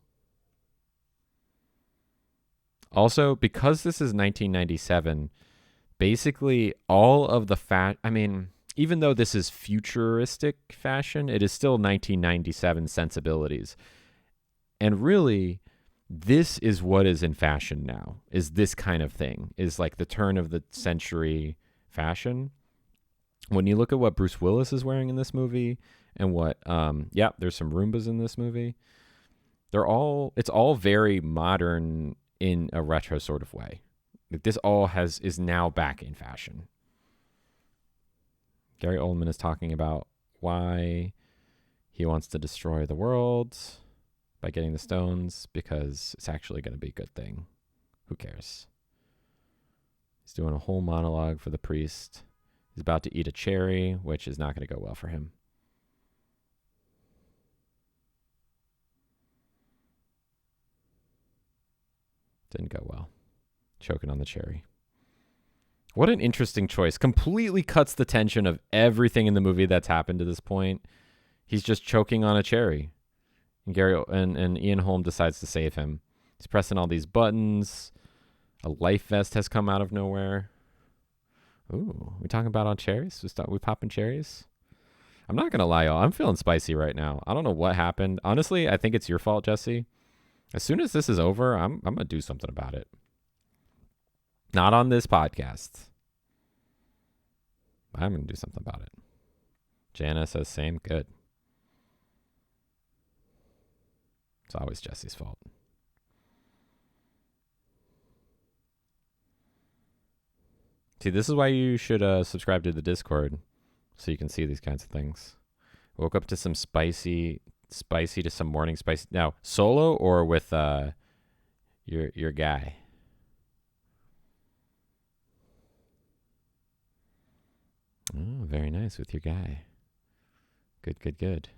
Also, because this is 1997, basically all of the even though this is futuristic fashion, it is still 1997 sensibilities. And really, this is what is in fashion now, is this kind of thing, is like the turn of the century fashion. When you look at what Bruce Willis is wearing in this movie and what, there's some Roombas in this movie. It's all very modern in a retro sort of way. This all is now back in fashion. Gary Oldman is talking about why he wants to destroy the world by getting the stones, because it's actually going to be a good thing. Who cares? He's doing a whole monologue for the priest. He's about to eat a cherry, which is not going to go well for him. Didn't go well. Choking on the cherry. What an interesting choice. Completely cuts the tension of everything in the movie that's happened to this point. He's just choking on a cherry. And Ian Holm decides to save him. He's pressing all these buttons. A life vest has come out of nowhere. Ooh, we talking about on cherries? We popping cherries? I'm not going to lie, y'all. I'm feeling spicy right now. I don't know what happened. Honestly, I think it's your fault, Jesse. As soon as this is over, I'm going to do something about it. Not on this podcast. I'm going to do something about it. Jana says same. Good. It's always Jesse's fault. See, this is why you should subscribe to the Discord, so you can see these kinds of things. Woke up to some spicy to some morning spicy. Now, solo or with your guy? Oh, very nice, with your guy. Good.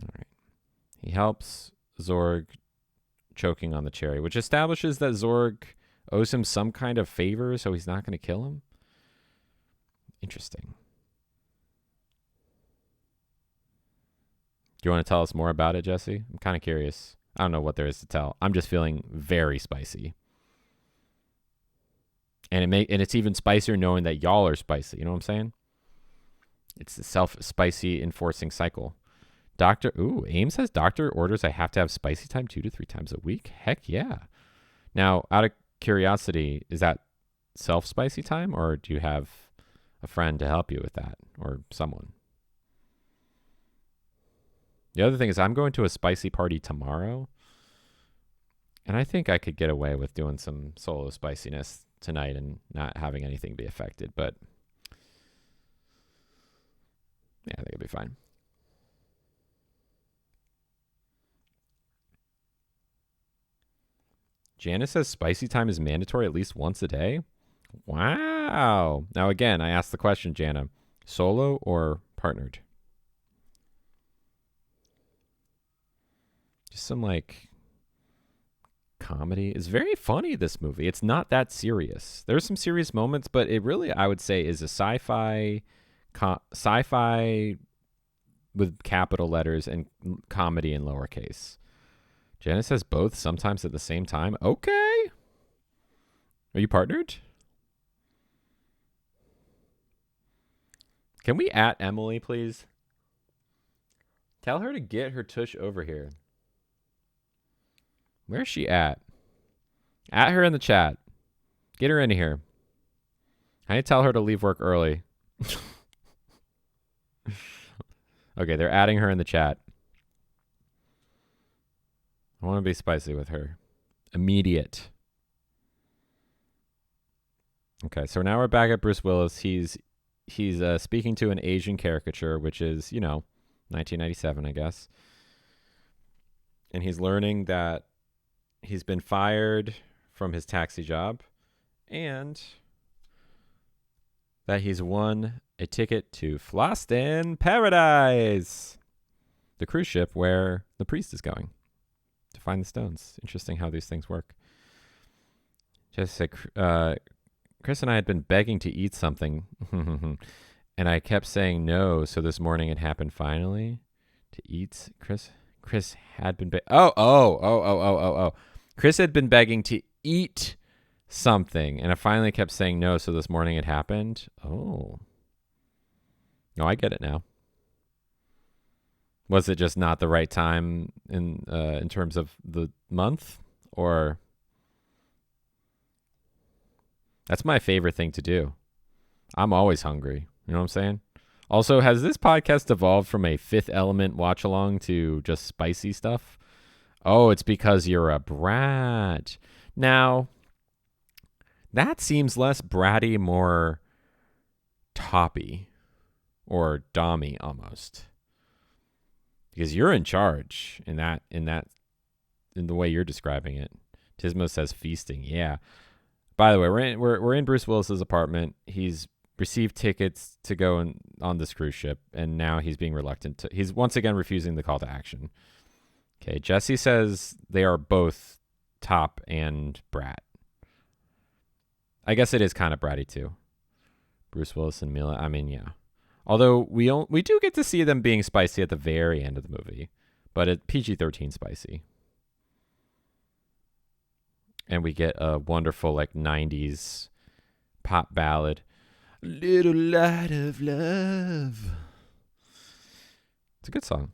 All right. He helps Zorg choking on the cherry, which establishes that Zorg owes him some kind of favor, so he's not going to kill him. Interesting. Do you want to tell us more about it, Jesse? I'm kind of curious. I don't know what there is to tell. I'm just feeling very spicy. And it's even spicier knowing that y'all are spicy. You know what I'm saying? It's the self-spicy enforcing cycle. Ames says doctor orders I have to have spicy time 2 to 3 times a week. Heck yeah. Now, out of curiosity, is that self-spicy time, or do you have a friend to help you with that, or someone? The other thing is I'm going to a spicy party tomorrow, and I think I could get away with doing some solo spiciness tonight and not having anything be affected, but yeah, I think it'll be fine. Janice says spicy time is mandatory at least once a day. Wow. Now, again, I asked the question, Jana, solo or partnered? Just some like comedy. It's very funny, this movie. It's not that serious. There's some serious moments, but it really, I would say, is a sci-fi with capital letters and comedy in lowercase. Jana says both sometimes at the same time. Okay. Are you partnered? Can we at Emily, please? Tell her to get her tush over here. Where's she at? At her in the chat. Get her in here. I need to tell her to leave work early. Okay, they're adding her in the chat. I want to be spicy with her. Immediate. Okay, so now we're back at Bruce Willis. He's speaking to an Asian caricature, which is, 1997, I guess. And he's learning that he's been fired from his taxi job and that he's won a ticket to Floston Paradise, the cruise ship where the priest is going to find the stones. Interesting how these things work. Just said, Chris and I had been begging to eat something, and I kept saying no, so this morning it happened finally. To eat, Chris had been Chris had been begging to eat something, and I finally kept saying no, so this morning it happened. Oh. No, I get it now. Was it just not the right time in terms of the month? Or that's my favorite thing to do. I'm always hungry. You know what I'm saying? Also, has this podcast evolved from a Fifth Element watch along to just spicy stuff? Oh, it's because you're a brat. Now, that seems less bratty, more toppy or dommy almost. Because you're in charge in the way you're describing it. Tismo says feasting. Yeah. By the way, we're in Bruce Willis's apartment. He's received tickets to go on this cruise ship, and now he's being reluctant to. He's once again refusing the call to action. Okay, Jesse says they are both top and brat. I guess it is kind of bratty too. Bruce Willis and Mila. I mean, yeah. Although we do get to see them being spicy at the very end of the movie, but it's PG-13 spicy. And we get a wonderful like 90s pop ballad. Little light of love. It's a good song.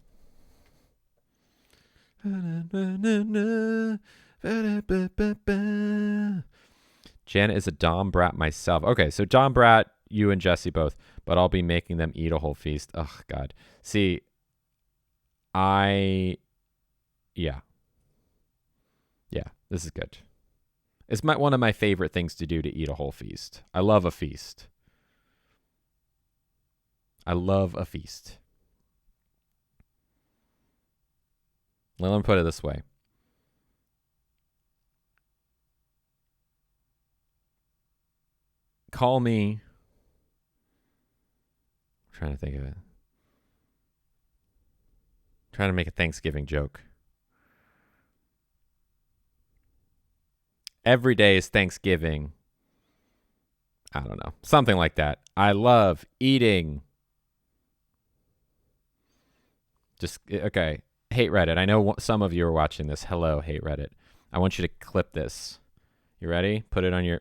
Janet is a Dom brat myself. Okay, so Dom brat, you and Jesse both, but I'll be making them eat a whole feast. Oh, God. See, yeah, this is good. It's one of my favorite things to do, to eat a whole feast. I love a feast. Let me put it this way. Call me. I'm trying to think of it. Trying to make a Thanksgiving joke. Every day is Thanksgiving. I don't know. Something like that. I love eating Just okay. Hate Reddit. I know some of you are watching this. Hello, Hate Reddit. I want you to clip this. You ready? Put it on your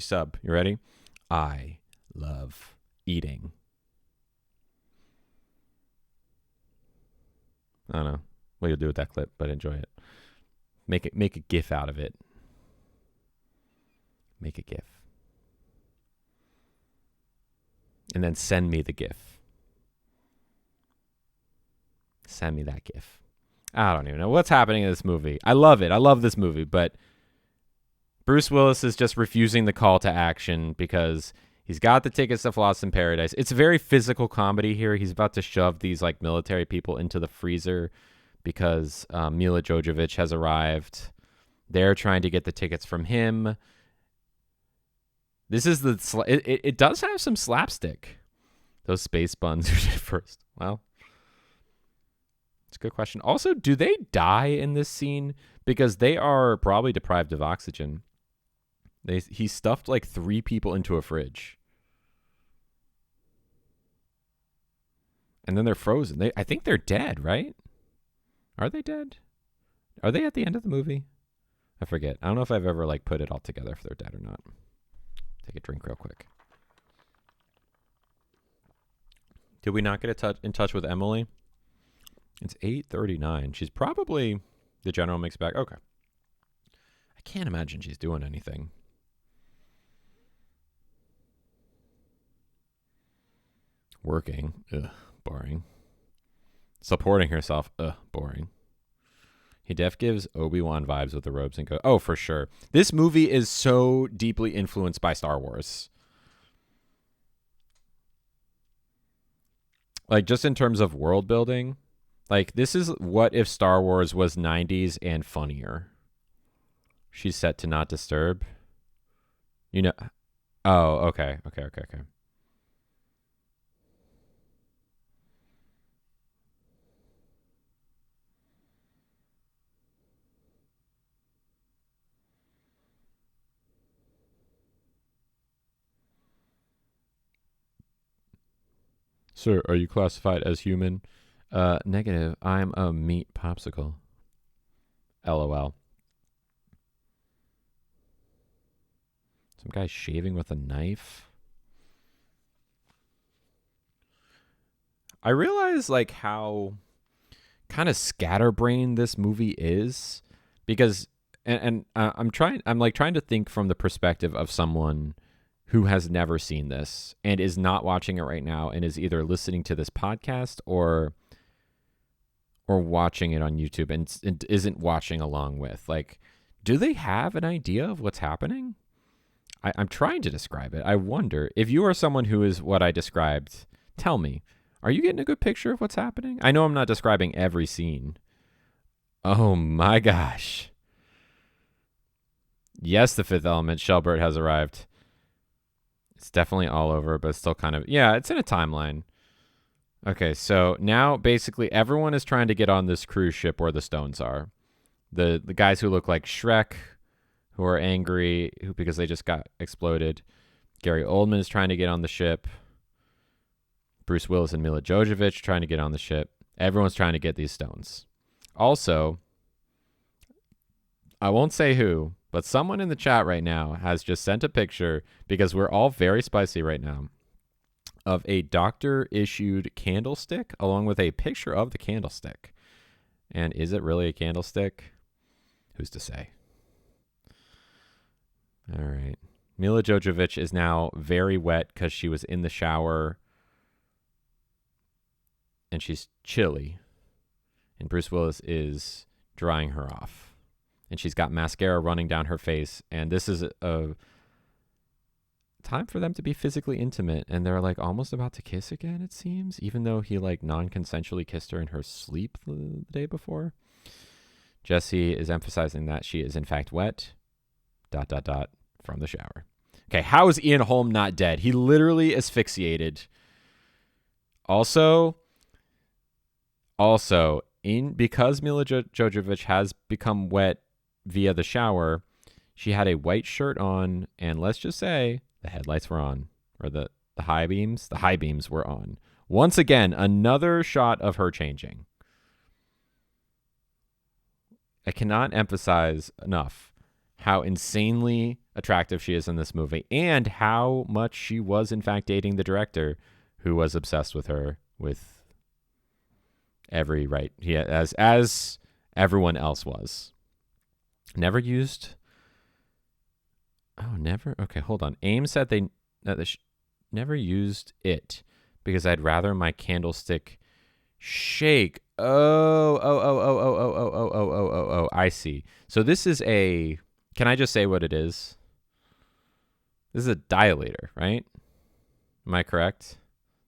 sub. You ready? I love eating. I don't know what you'll do with that clip, but enjoy it. Make a GIF out of it. Make a GIF. And then send me the GIF. Send me that GIF. I don't even know what's happening in this movie. I love it. I love this movie, but Bruce Willis is just refusing the call to action because he's got the tickets to Floss in Paradise. It's a very physical comedy here. He's about to shove these like military people into the freezer because Mila Jovovich has arrived. They're trying to get the tickets from him. This is it does have some slapstick. Those space buns who did first. Well, it's a good question. Also, do they die in this scene? Because they are probably deprived of oxygen. He stuffed like 3 people into a fridge. And then they're frozen. I think they're dead, right? Are they dead? Are they at the end of the movie? I forget. I don't know if I've ever like put it all together if they're dead or not. Take a drink real quick. Did we not get in touch with Emily? It's 8:39. She's probably the general makes back. Okay. I can't imagine she's doing anything. Working. Ugh, boring. Supporting herself. Ugh, boring. He gives Obi-Wan vibes with the robes and oh, for sure. This movie is so deeply influenced by Star Wars. Like, just in terms of world building, like, this is what if Star Wars was 90s and funnier. She's set to not disturb. You know. Oh, okay. Okay. Sir, are you classified as human? Negative. I'm a meat popsicle. LOL. Some guy shaving with a knife. I realize like how kind of scatterbrained this movie is because I'm trying to think from the perspective of someone who has never seen this and is not watching it right now and is either listening to this podcast or watching it on YouTube and isn't watching along with. Like, do they have an idea of what's happening? I'm trying to describe it. I wonder if you are someone who is what I described, tell me, are you getting a good picture of what's happening? I know I'm not describing every scene. Oh my gosh. Yes, the Fifth Element, Shelbert has arrived. It's definitely all over, but it's still kind of, yeah, it's in a timeline. Okay, so now basically everyone is trying to get on this cruise ship where the stones are. The guys who look like Shrek, who are angry because they just got exploded. Gary Oldman is trying to get on the ship. Bruce Willis and Mila Jovovich trying to get on the ship. Everyone's trying to get these stones. Also, I won't say who, but someone in the chat right now has just sent a picture, because we're all very spicy right now, of a doctor-issued candlestick along with a picture of the candlestick. And is it really a candlestick? Who's to say? All right. Mila Jovovich is now very wet because she was in the shower. And she's chilly. And Bruce Willis is drying her off. And she's got mascara running down her face. And this is a time for them to be physically intimate. And they're like almost about to kiss again, it seems. Even though he like non-consensually kissed her in her sleep the day before. Jesse is emphasizing that she is in fact wet. ... from the shower. Okay, how is Ian Holm not dead? He literally asphyxiated. Also, because Mila Jovovich has become wet via the shower, she had a white shirt on, and let's just say the headlights were on, or the The high beams? The high beams were on. Once again, another shot of her changing. I cannot emphasize enough how insanely attractive she is in this movie and how much she was, in fact, dating the director who was obsessed with her with every right. As everyone else was. Never used. Oh, never? Okay, hold on. AIM said they never used it because I'd rather my candlestick shake. Oh. I see. So this is a, can I just say what it is? This is a dilator, right? Am I correct?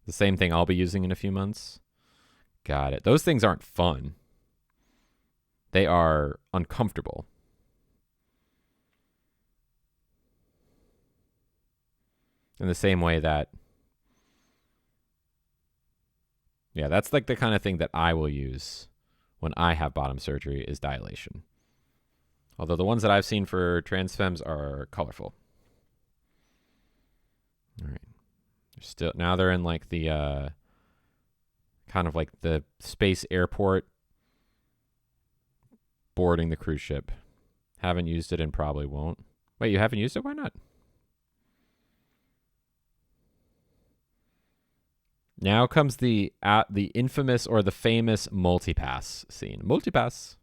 The same thing I'll be using in a few months. Got it. Those things aren't fun. They are uncomfortable. In the same way that, yeah, that's like the kind of thing that I will use when I have bottom surgery is dilation. Although the ones that I've seen for trans femmes are colorful. All right. Now they're in like the kind of like the space airport boarding the cruise ship. Haven't used it and probably won't. Wait, you haven't used it? Why not? Now comes the infamous or the famous multipass scene. Multipass.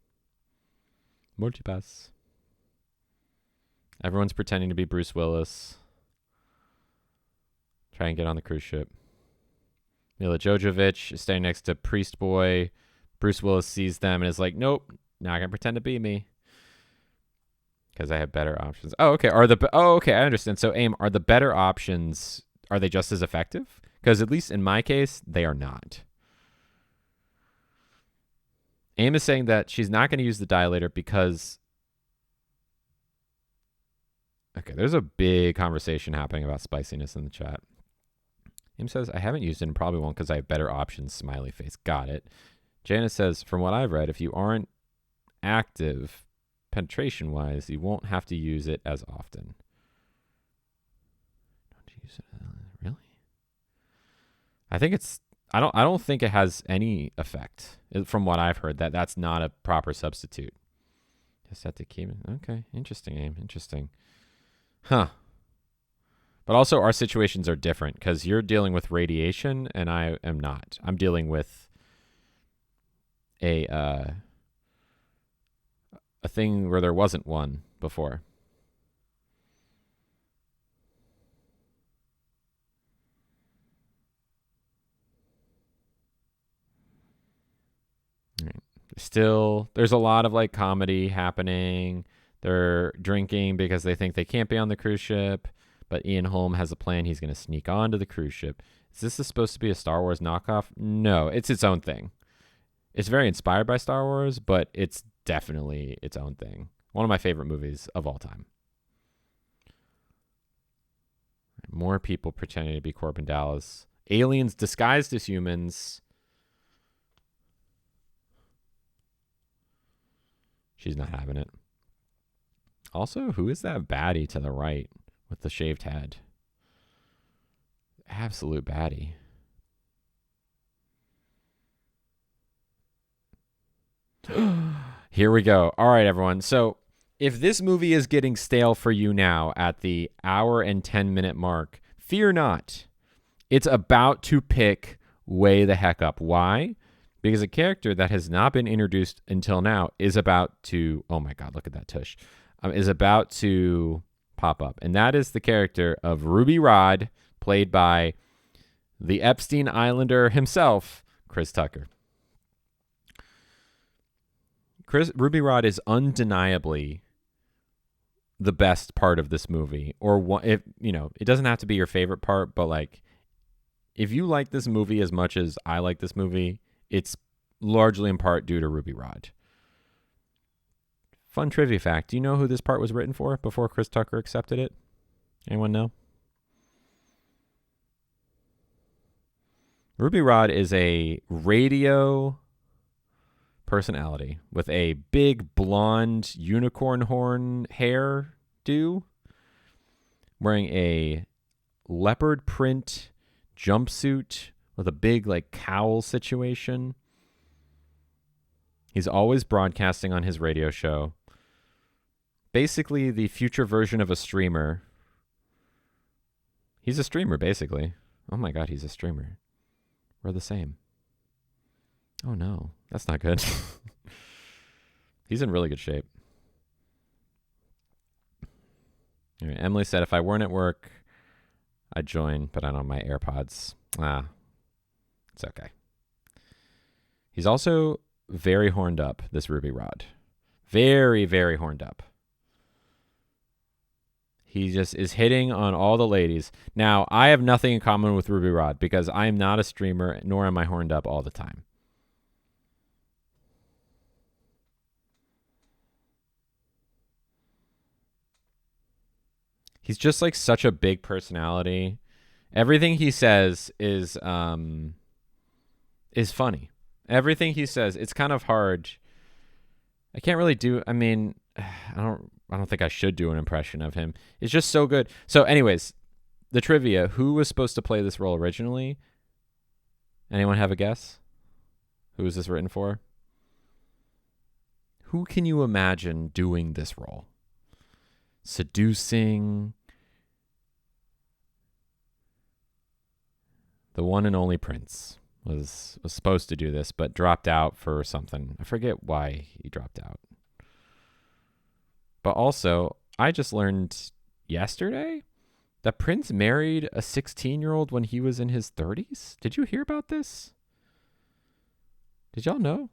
Everyone's pretending to be Bruce Willis. Try and get on the cruise ship. Mila Jovovich is standing next to Priest Boy. Bruce Willis sees them and is like, nope, not going to pretend to be me. Because I have better options. Oh, okay. Okay, I understand. So, AIM, are the better options, are they just as effective? Because at least in my case, they are not. AIM is saying that she's not going to use the dilator because... Okay, there's a big conversation happening about spiciness in the chat. AIM says, I haven't used it and probably won't because I have better options. Smiley face. Got it. Janice says, from what I've read, if you aren't active penetration-wise, you won't have to use it as often. Don't use it. Really? I think it's. I don't think it has any effect. From what I've heard, that's not a proper substitute. Just have to keep it. Okay, interesting, AIM. Interesting. Huh. But also, our situations are different because you're dealing with radiation and I am not. I'm dealing with a thing where there wasn't one before. Still, there's a lot of like comedy happening. They're drinking because they think they can't be on the cruise ship, but Ian Holm has a plan. He's going to sneak onto the cruise ship. Is this supposed to be a Star Wars knockoff? No, it's its own thing. It's very inspired by Star Wars, but it's definitely its own thing. One of my favorite movies of all time. More people pretending to be Corbin Dallas. Aliens disguised as humans. She's not having it. Also, who is that baddie to the right with the shaved head? Absolute baddie. Here we go. All right, everyone. So if this movie is getting stale for you now at the hour and 10-minute mark, fear not. It's about to pick way the heck up. Why? Because a character that has not been introduced until now is about to, oh my God, look at that tush, is about to pop up. And that is the character of Ruby Rhod, played by the Epstein Islander himself, Chris Tucker. Ruby Rhod is undeniably the best part of this movie. Or one, if you know, it doesn't have to be your favorite part, but like, if you like this movie as much as I like this movie, it's largely in part due to Ruby Rhod. Fun trivia fact. Do you know who this part was written for before Chris Tucker accepted it? Anyone know? Ruby Rhod is a radio personality with a big blonde unicorn horn hair do, wearing a leopard print jumpsuit with a big like cowl situation. He's always broadcasting on his radio show. Basically the future version of a streamer. He's a streamer, basically. Oh my God, he's a streamer. We're the same. Oh no, that's not good. He's in really good shape. All right, Emily said, if I weren't at work, I'd join, but I don't have my AirPods. It's okay. He's also very horned up, this Ruby Rod. Very, very horned up. He just is hitting on all the ladies. Now, I have nothing in common with Ruby Rod because I am not a streamer, nor am I horned up all the time. He's just like such a big personality. Everything he says is funny. Everything he says, it's kind of hard. I can't really do. I mean, I don't think I should do an impression of him. It's just so good. So, anyways, the trivia: who was supposed to play this role originally? Anyone have a guess? Who was this written for? Who can you imagine doing this role? Seducing. The one and only Prince was supposed to do this, but dropped out for something. I forget why he dropped out. But also, I just learned yesterday that Prince married a 16-year-old when he was in his 30s. Did you hear about this? Did y'all know?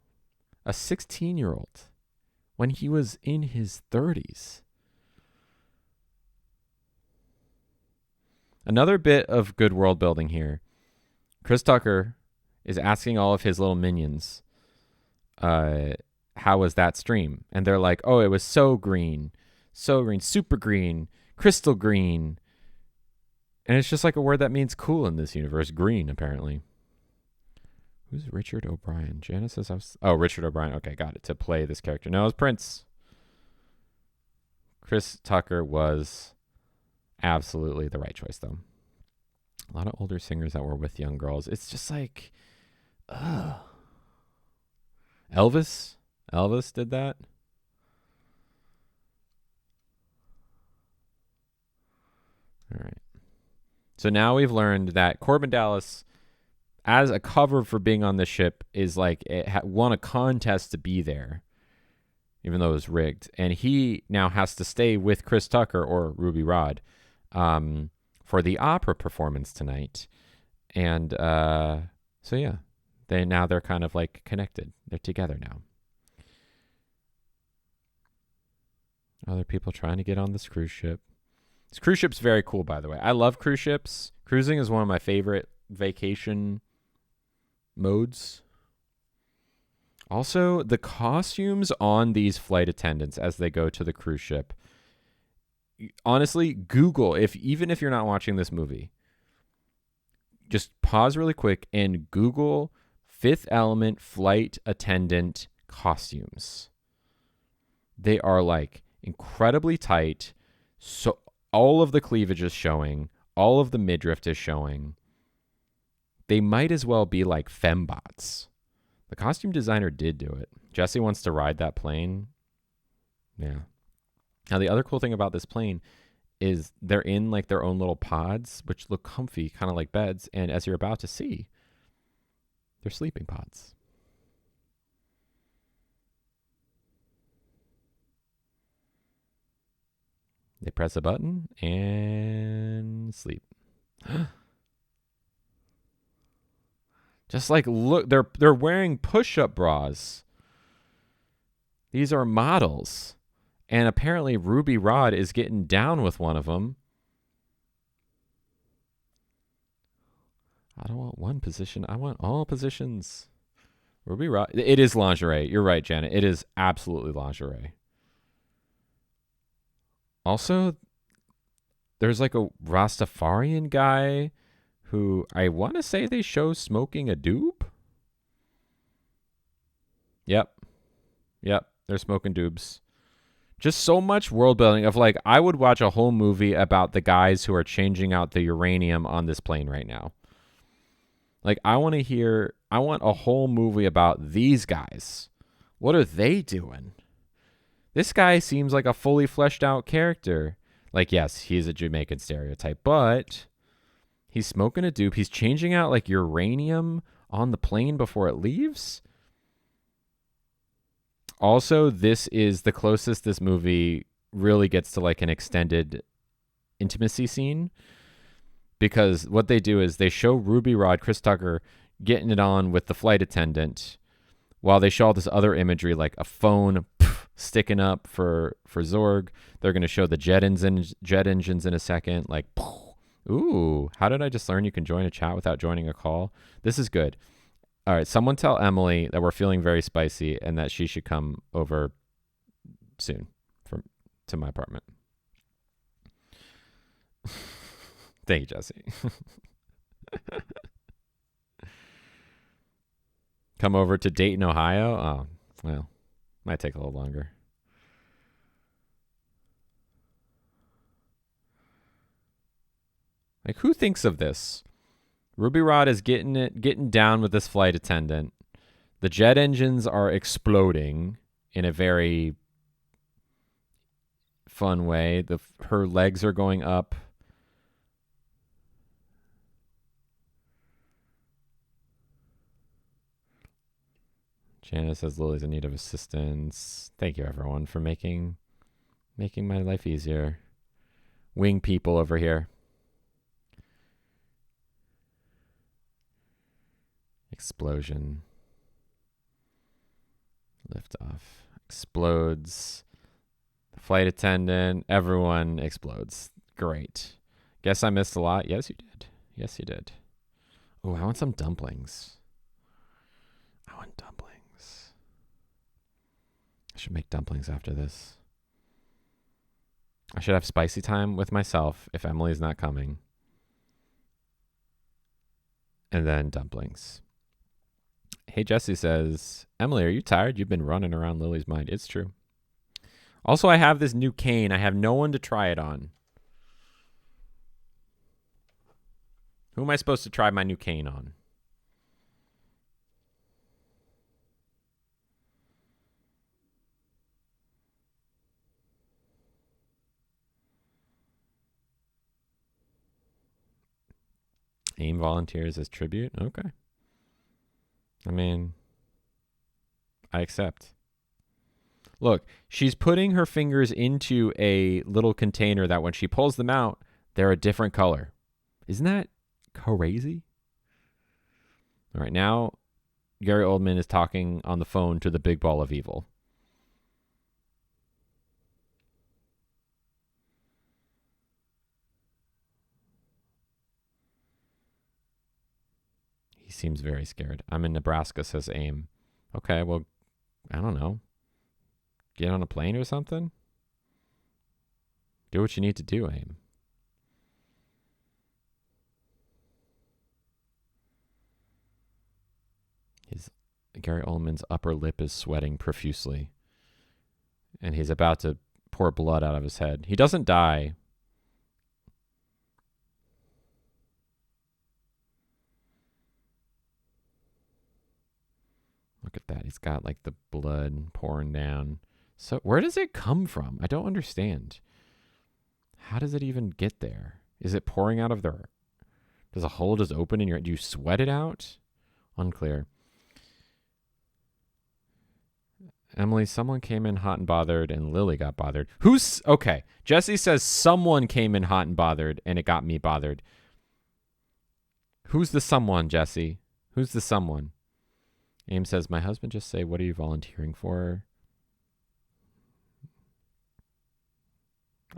A 16-year-old when he was in his 30s. Another bit of good world building here. Chris Tucker is asking all of his little minions, how was that stream? And they're like, oh, it was so green, super green, crystal green. And it's just like a word that means cool in this universe. Green, apparently. Who's Richard O'Brien? Janice says, Richard O'Brien. Okay, got it. To play this character. No, it was Prince. Chris Tucker was absolutely the right choice, though. A lot of older singers that were with young girls. It's just like, Elvis did that. All right. So now we've learned that Corbin Dallas, as a cover for being on the ship, is like it won a contest to be there, even though it was rigged. And he now has to stay with Chris Tucker or Ruby Rod for the opera performance tonight. And so, yeah, they're kind of like connected. They're together now. Other people trying to get on this cruise ship. This cruise ship's very cool, by the way. I love cruise ships. Cruising is one of my favorite vacation modes. Also, the costumes on these flight attendants as they go to the cruise ship. Honestly, Google, even if you're not watching this movie, just pause really quick and Google Fifth Element flight attendant costumes. They are like incredibly tight. So all of the cleavage is showing. All of the midriff is showing. They might as well be like fembots. The costume designer did do it. Jesse wants to ride that plane. Yeah. Now, the other cool thing about this plane is they're in like their own little pods, which look comfy, kind of like beds. And as you're about to see, they're sleeping pods. They press a button and sleep. Just like, look, they're wearing push-up bras. These are models. And apparently Ruby Rod is getting down with one of them. I don't want one position. I want all positions. Ruby Rod. It is lingerie. You're right, Janet. It is absolutely lingerie. Also, there's like a Rastafarian guy who I want to say they show smoking a doob. Yep. They're smoking doobs. Just so much world building of like, I would watch a whole movie about the guys who are changing out the uranium on this plane right now. Like, I want a whole movie about these guys. What are they doing? This guy seems like a fully fleshed out character. Like, yes, he's a Jamaican stereotype, but he's smoking a doop. He's changing out like uranium on the plane before it leaves. Also, this is the closest this movie really gets to like an extended intimacy scene, because what they do is they show Ruby Rod, Chris Tucker, getting it on with the flight attendant while they show all this other imagery like a phone sticking up for Zorg. They're going to show the jet engines in a second. Like, ooh, how did I just learn you can join a chat without joining a call? This is good. All right, someone tell Emily that we're feeling very spicy and that she should come over soon to my apartment. Thank you, Jesse. Come over to Dayton, Ohio? Oh, well, might take a little longer. Like, who thinks of this? Ruby Rod is getting down with this flight attendant. The jet engines are exploding in a very fun way. Her legs are going up. Janice says Lily's in need of assistance. Thank you, everyone, for making my life easier. Wing people over here. Explosion. Lift off. Explodes. The flight attendant. Everyone explodes. Great. Guess I missed a lot. Yes, you did. Yes, you did. Oh, I want some dumplings. I want dumplings. I should make dumplings after this. I should have spicy time with myself if Emily's not coming. And then dumplings. Hey, Jesse says, Emily, are you tired? You've been running around Lily's mind. It's true. Also, I have this new cane. I have no one to try it on. Who am I supposed to try my new cane on? AIM volunteers as tribute? Okay. I mean, I accept. Look, she's putting her fingers into a little container that when she pulls them out, they're a different color. Isn't that crazy? All right, now Gary Oldman is talking on the phone to the big ball of evil. He seems very scared. I'm in Nebraska, says AIM. Okay, well, I don't know. Get on a plane or something? Do what you need to do, AIM. Gary Oldman's upper lip is sweating profusely. And he's about to pour blood out of his head. He doesn't die. Look at that. He's got like the blood pouring down. So where does it come from? I don't understand. How does it even get there? Is it pouring out of their... Does a hole just open in your... Do you sweat it out? Unclear. Emily, someone came in hot and bothered and Lily got bothered. Who's... Okay. Jesse says someone came in hot and bothered and it got me bothered. Who's the someone, Jesse? Who's the someone? AIM says, my husband just say, what are you volunteering for?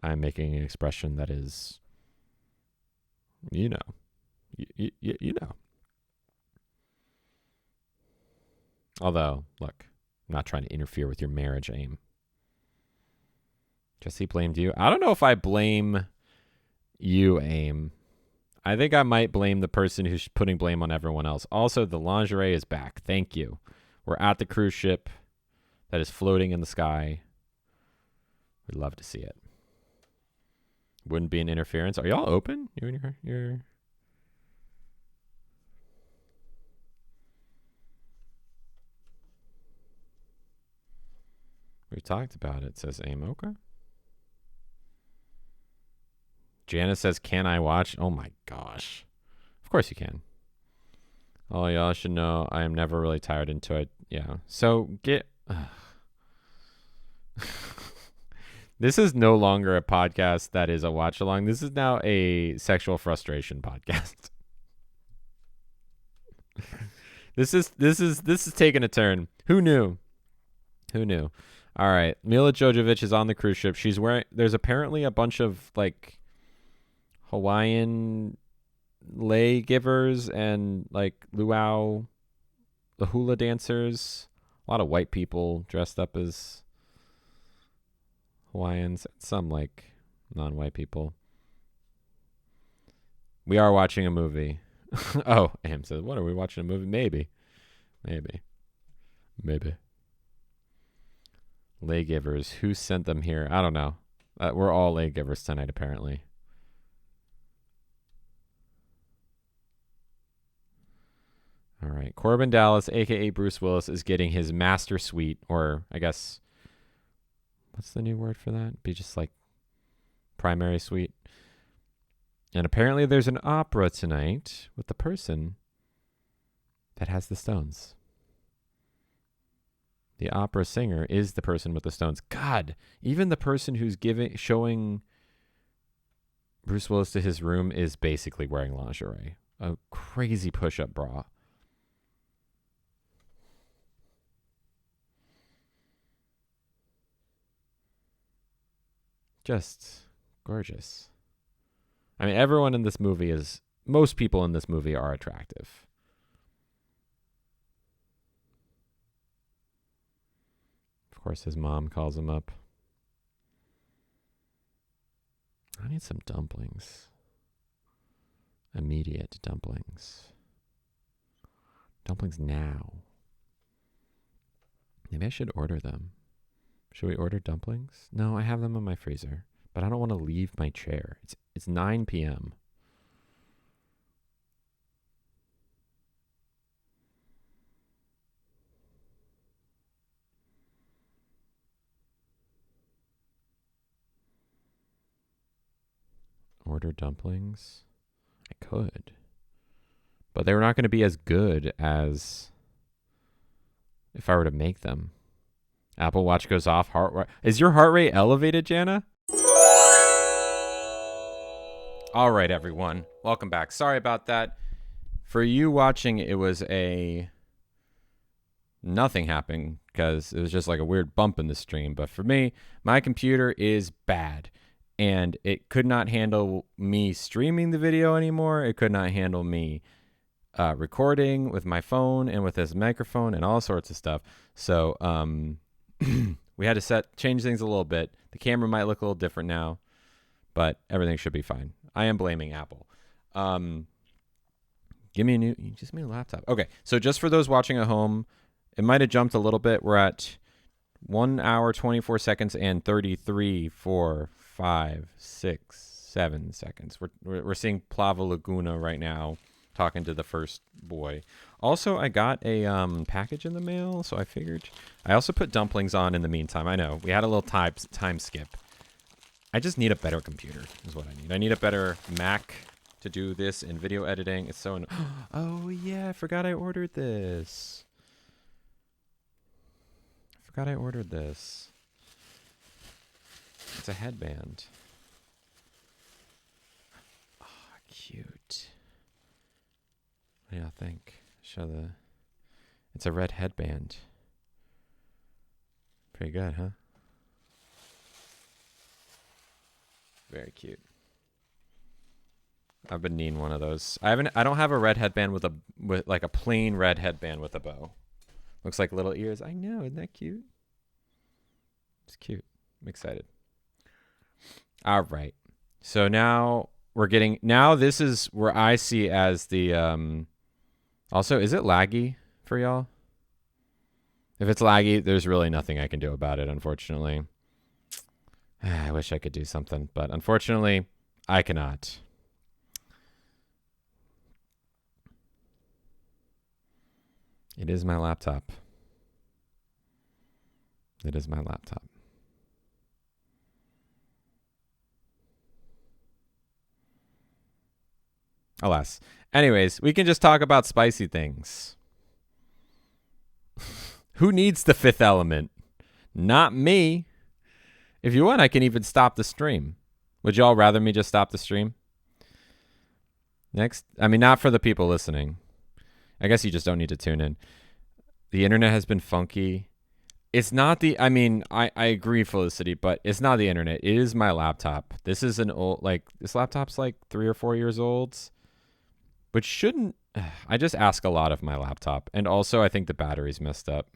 I'm making an expression that is, you know. You know. Although, look, I'm not trying to interfere with your marriage, AIM. Jesse blamed you. I don't know if I blame you, AIM. I think I might blame the person who's putting blame on everyone else. Also, the lingerie is back. Thank you. We're at the cruise ship that is floating in the sky. We'd love to see it. Wouldn't be an interference. Are y'all open? You and your... We talked about it, says Aim. Okay. Janice says, can I watch? Oh my gosh. Of course you can. Oh, y'all should know I am never really tired until I... Yeah. So get... This is no longer a podcast that is a watch along. This is now a sexual frustration podcast. This is taking a turn. Who knew? Who knew? All right. Mila Jovovich is on the cruise ship. She's wearing... There's apparently a bunch of like Hawaiian lay givers and like luau, the hula dancers. A lot of white people dressed up as Hawaiians, some like non-white people. We are watching a movie. Oh, Am says, what are we watching a movie? Maybe. Lay givers. Who sent them here? I don't know. We're all lay givers tonight, apparently. All right. Corbin Dallas, a.k.a. Bruce Willis, is getting his master suite, or I guess, what's the new word for that? Be just like primary suite. And apparently there's an opera tonight with the person that has the stones. The opera singer is the person with the stones. God, even the person who's showing Bruce Willis to his room is basically wearing lingerie. A crazy push-up bra. Just gorgeous. I mean, everyone in this movie most people in this movie are attractive. Of course, his mom calls him up. I need some dumplings. Immediate dumplings. Dumplings now. Maybe I should order them. Should we order dumplings? No, I have them in my freezer. But I don't want to leave my chair. It's 9 p.m. Order dumplings? I could. But they're not going to be as good as if I were to make them. Apple Watch goes off. Is your heart rate elevated, Jana? All right, everyone. Welcome back. Sorry about that. For you watching, it was nothing happened because it was just like a weird bump in the stream. But for me, my computer is bad. And it could not handle me streaming the video anymore. It could not handle me recording with my phone and with this microphone and all sorts of stuff. So we had to change things a little bit. The camera might look a little different now, but everything should be fine. I am blaming Apple. Give me a new laptop. Okay, so just for those watching at home, it might have jumped a little bit. We're at 1 hour, 24 seconds, and 33, 4, 5, 6, 7 seconds. We're seeing Plava Laguna right now, talking to the first boy. Also, I got a package in the mail, so I figured. I also put dumplings on in the meantime. I know we had a little time skip. I just need a better computer, is what I need. I need a better Mac to do this in video editing. It's so. Oh yeah, I forgot I ordered this. It's a headband. Oh, cute. What do y'all think? It's a red headband. Pretty good, huh? Very cute. I've been needing one of those. I don't have a red headband with like a plain red headband with a bow. Looks like little ears. I know, isn't that cute? It's cute. I'm excited. All right. So now this is where I see as the also, is it laggy for y'all? If it's laggy, there's really nothing I can do about it, unfortunately. I wish I could do something, but unfortunately, I cannot. It is my laptop. It is my laptop. Alas. Anyways, we can just talk about spicy things. Who needs the Fifth Element? Not me. If you want, I can even stop the stream. Would y'all rather me just stop the stream? Next. I mean, not for the people listening. I guess you just don't need to tune in. The internet has been funky. It's not the, I mean, I agree, Felicity, but it's not the internet. It is my laptop. This is an old, like, this laptop's like 3 or 4 years old, which shouldn't, I just ask a lot of my laptop. And also, I think the battery's messed up.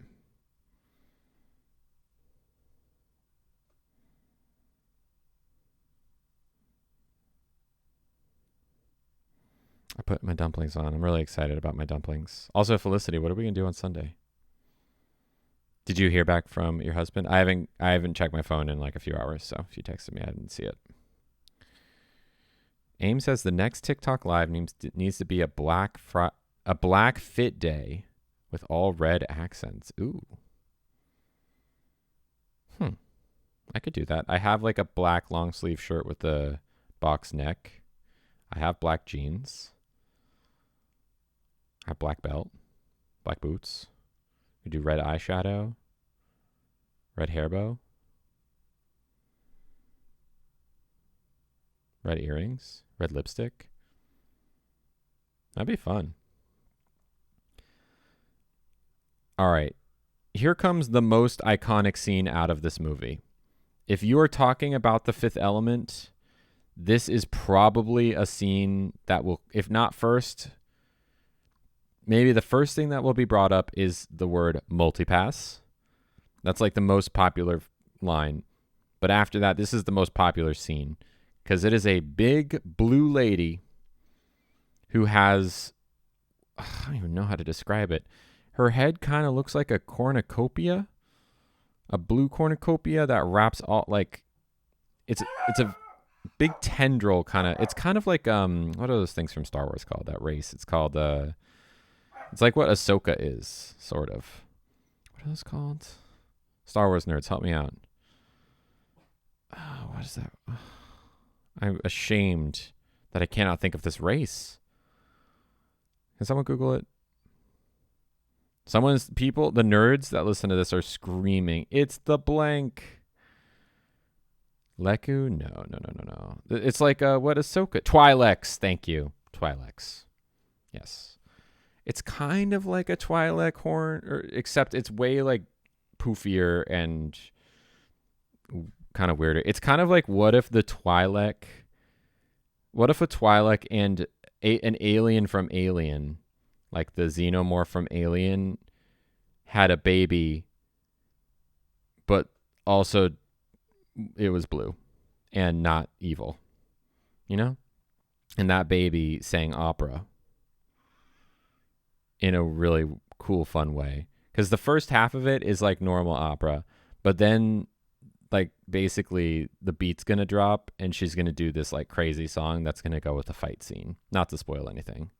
I put my dumplings on. I'm really excited about my dumplings. Also, Felicity, what are we going to do on Sunday? Did you hear back from your husband? I haven't checked my phone in like a few hours, so if you texted me, I didn't see it. AIM says the next TikTok live needs to be a black fit day with all red accents. Ooh. I could do that. I have like a black long sleeve shirt with a box neck. I have black jeans. I have black belt, black boots. We do red eyeshadow, red hair bow, red earrings, red lipstick. That'd be fun. All right. Here comes the most iconic scene out of this movie. If you are talking about The Fifth Element, this is probably a scene that will, if not first, maybe the first thing that will be brought up is the word multipass. That's like the most popular line. But after that, this is the most popular scene because it is a big blue lady who has, I don't even know how to describe it. Her head kind of looks like a cornucopia, a blue cornucopia that wraps all like it's a big tendril kind of. It's kind of like what are those things from Star Wars called? That race. It's called it's like what Ahsoka is, sort of. What are those called? Star Wars nerds, help me out. What is that? I'm ashamed that I cannot think of this race. Can someone Google it? The nerds that listen to this are screaming, it's the blank. Leku? No. It's like what Ahsoka? Twi'leks, thank you. Twi'leks. Yes. It's kind of like a Twi'lek horn, except it's way like poofier and kind of weirder. It's kind of like what if a Twi'lek and an alien from Alien, like the xenomorph from Alien, had a baby, but also it was blue and not evil, you know? And that baby sang opera in a really cool, fun way. Because the first half of it is like normal opera, but then like basically the beat's going to drop and she's going to do this like crazy song that's going to go with the fight scene. Not to spoil anything.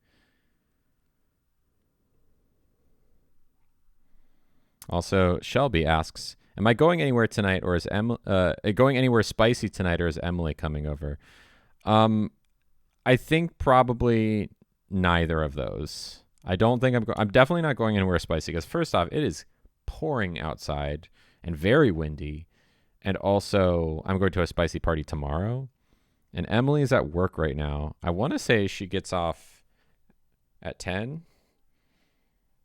Also, Shelby asks, am I going anywhere tonight or is going anywhere spicy tonight or is Emily coming over? I think probably neither of those. I don't think I'm definitely not going anywhere spicy because first off, it is pouring outside and very windy. And also, I'm going to a spicy party tomorrow. And Emily is at work right now. I want to say she gets off at 10.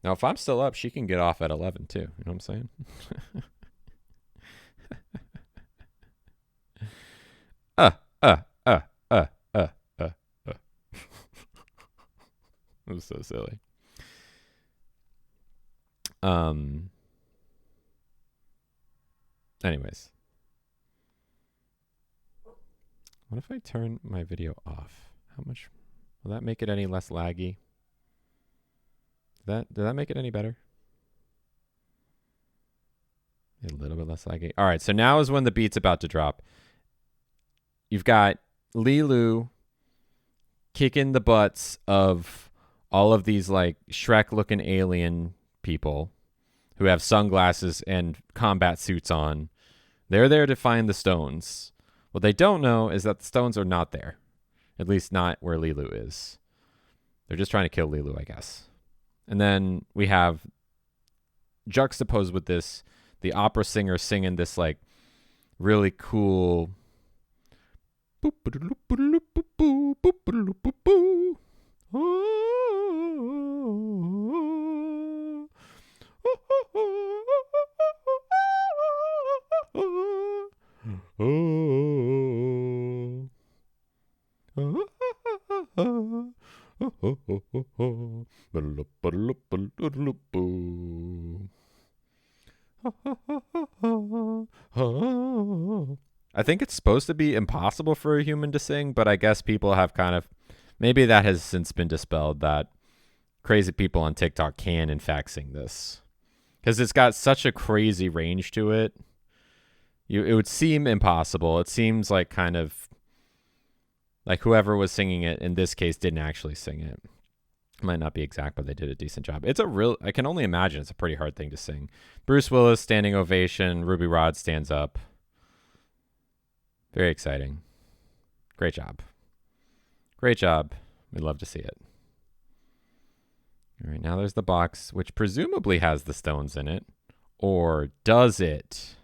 Now, if I'm still up, she can get off at 11 too. You know what I'm saying? It was so silly. Anyways. What if I turn my video off? How much will that make it any less laggy? Did that make it any better? A little bit less laggy. All right, so now is when the beat's about to drop. You've got Lilu kicking the butts of all of these like Shrek-looking alien people who have sunglasses and combat suits on. They're there to find the stones. What they don't know is that the stones are not there. At least not where Lilu is. They're just trying to kill Lilu, I guess. And then we have, juxtaposed with this, the opera singer singing this like really cool I think it's supposed to be impossible for a human to sing, but I guess people have kind of, maybe that has since been dispelled, that crazy people on TikTok can in fact sing this. Because it's got such a crazy range to it. It would seem impossible. It seems like kind of like whoever was singing it in this case didn't actually sing it. It might not be exact, but they did a decent job. I can only imagine it's a pretty hard thing to sing. Bruce Willis, standing ovation. Ruby Rhod stands up. Very exciting. Great job. Great job. We'd love to see it. All right, now there's the box, which presumably has the stones in it. Or does it?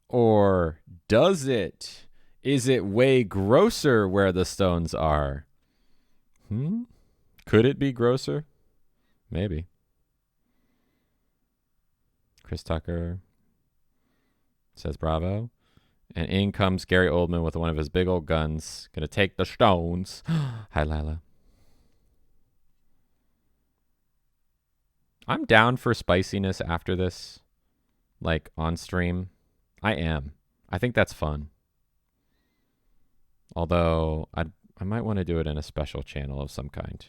Or does it? Is it way grosser where the stones are? Could it be grosser? Maybe. Chris Tucker says bravo. And in comes Gary Oldman with one of his big old guns. Gonna take the stones. Hi, Lila. I'm down for spiciness after this. Like, on stream. I am. I think that's fun. Although, I might want to do it in a special channel of some kind.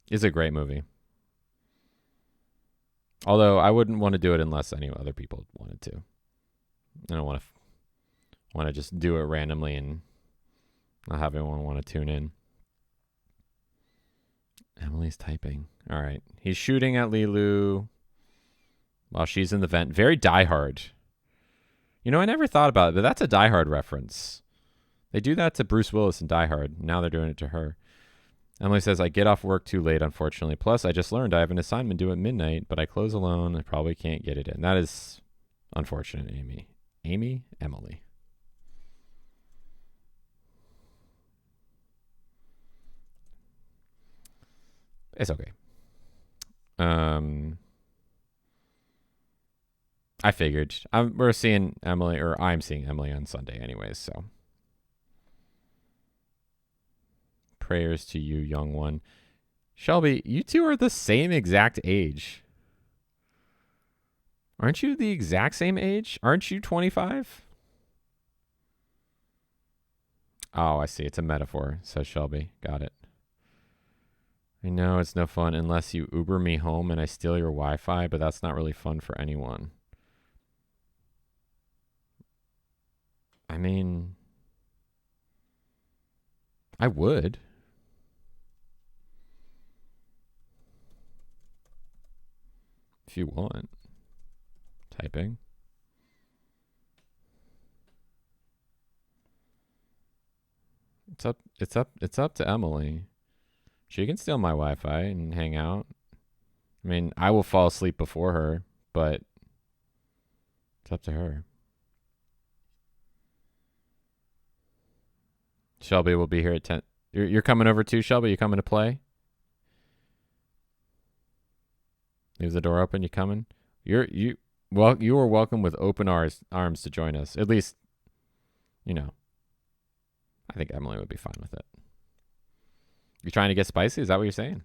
It's a great movie. Although, I wouldn't want to do it unless any other people wanted to. I don't want to just do it randomly and not have anyone want to tune in. Emily's typing. All right. He's shooting at Lilu while she's in the vent. Very Die Hard. You know, I never thought about it, but that's a Die Hard reference. They do that to Bruce Willis in Die Hard. Now they're doing it to her. Emily says, I get off work too late, unfortunately. Plus, I just learned I have an assignment due at midnight, but I close alone. I probably can't get it in. That is unfortunate, Amy. Emily. It's okay. I figured. I'm seeing Emily on Sunday anyways, so. Prayers to you, young one. Shelby, you two are the same exact age. Aren't you the exact same age? Aren't you 25? Oh, I see. It's a metaphor, says Shelby. Got it. I know it's no fun unless you Uber me home and I steal your Wi-Fi, but that's not really fun for anyone. I mean, I would. If you want. Typing. It's up to Emily. She can steal my Wi-Fi and hang out. I mean, I will fall asleep before her, but it's up to her. Shelby will be here at 10. You're coming over too, Shelby? You coming to play? Leave the door open. You coming? You are welcome with open arms to join us. At least, you know. I think Emily would be fine with it. You trying to get spicy? Is that what you're saying?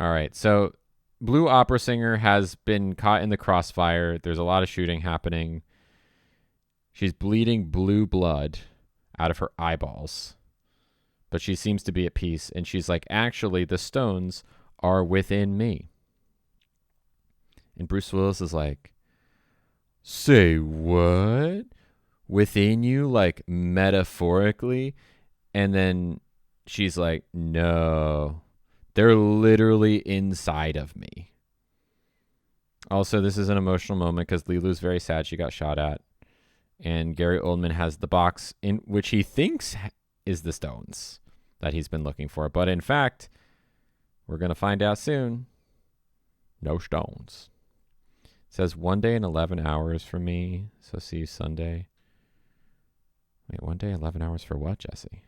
All right. So, Blue Opera Singer has been caught in the crossfire. There's a lot of shooting happening. She's bleeding blue blood out of her eyeballs. But she seems to be at peace. And she's like, actually, the stones are within me. And Bruce Willis is like, say what? Within you, like metaphorically? And then she's like, no, They're literally inside of me. Also, this is an emotional moment because Lilu's very sad she got shot at. And Gary Oldman has the box in which he thinks is the stones that he's been looking for. But in fact, we're going to find out soon. No stones. It says 1 day and 11 hours for me. So see you Sunday. Wait, 1 day, 11 hours for what, Jesse?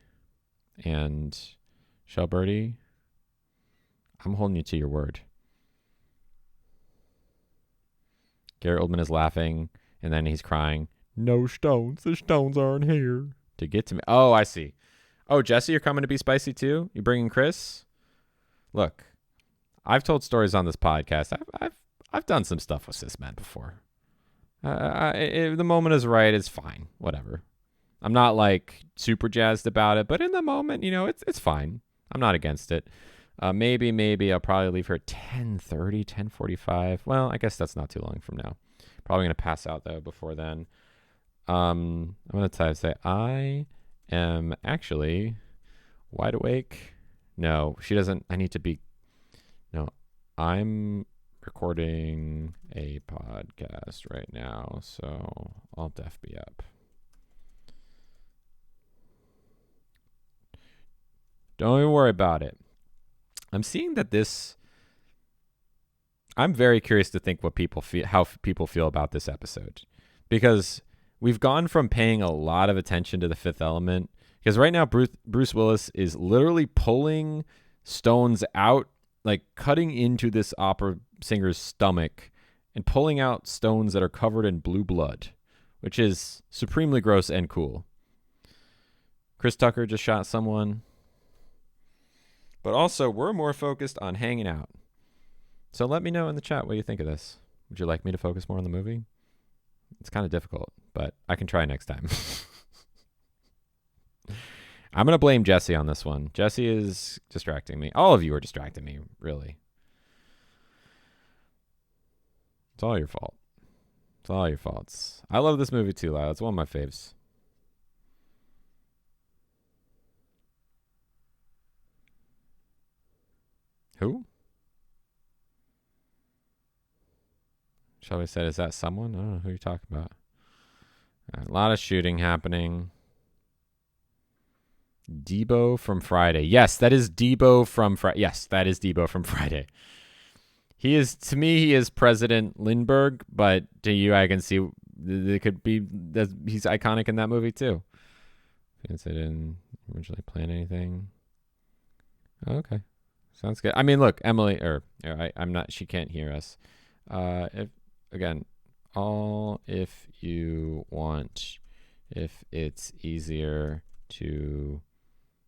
And Shelberty, I'm holding you to your word. Gary Oldman is laughing, and then he's crying. No stones. The stones aren't here. To get to me. Oh, I see. Oh, Jesse, you're coming to be spicy too? You bringing Chris? Look, I've told stories on this podcast. I've done some stuff with cis men before. If the moment is right, it's fine. Whatever. I'm not like super jazzed about it, but in the moment, it's fine. I'm not against it. Maybe I'll probably leave her at 10:30, 10:45. Well, I guess that's not too long from now. Probably going to pass out, though, before then. I'm going to say, I am actually wide awake. No, she doesn't. I need to be. No, I'm recording a podcast right now, so I'll def be up. Don't even worry about it. I'm seeing that this. I'm very curious to think what people feel, how people feel about this episode, because we've gone from paying a lot of attention to The Fifth Element, because right now Bruce Willis is literally pulling stones out, like cutting into this opera singer's stomach and pulling out stones that are covered in blue blood, which is supremely gross and cool. Chris Tucker just shot someone. But also, we're more focused on hanging out. So let me know in the chat what you think of this. Would you like me to focus more on the movie? It's kind of difficult, but I can try next time. I'm going to blame Jesse on this one. Jesse is distracting me. All of you are distracting me, really. It's all your fault. It's all your faults. I love this movie too, Lyle. It's one of my faves. Who? Shelby said, is that someone? I don't know who you're talking about. A lot of shooting happening. Debo from Friday. Yes, that is Debo from Friday. Yes, that is Debo from Friday. He is, to me, he is President Lindbergh, but to you, I can see it could be that he's iconic in that movie too. Since I didn't originally plan anything. Okay. Sounds good. I mean, look, Emily, I'm not, she can't hear us. If you want, if it's easier to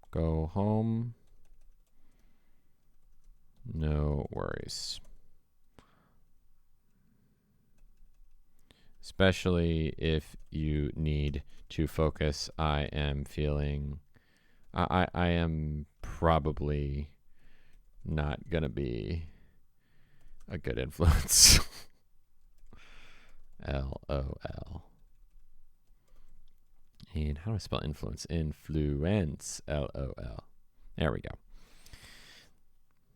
go home, no worries. Especially if you need to focus. I am probably not gonna be a good influence. LOL. And how do I spell influence? Influence. LOL. There we go.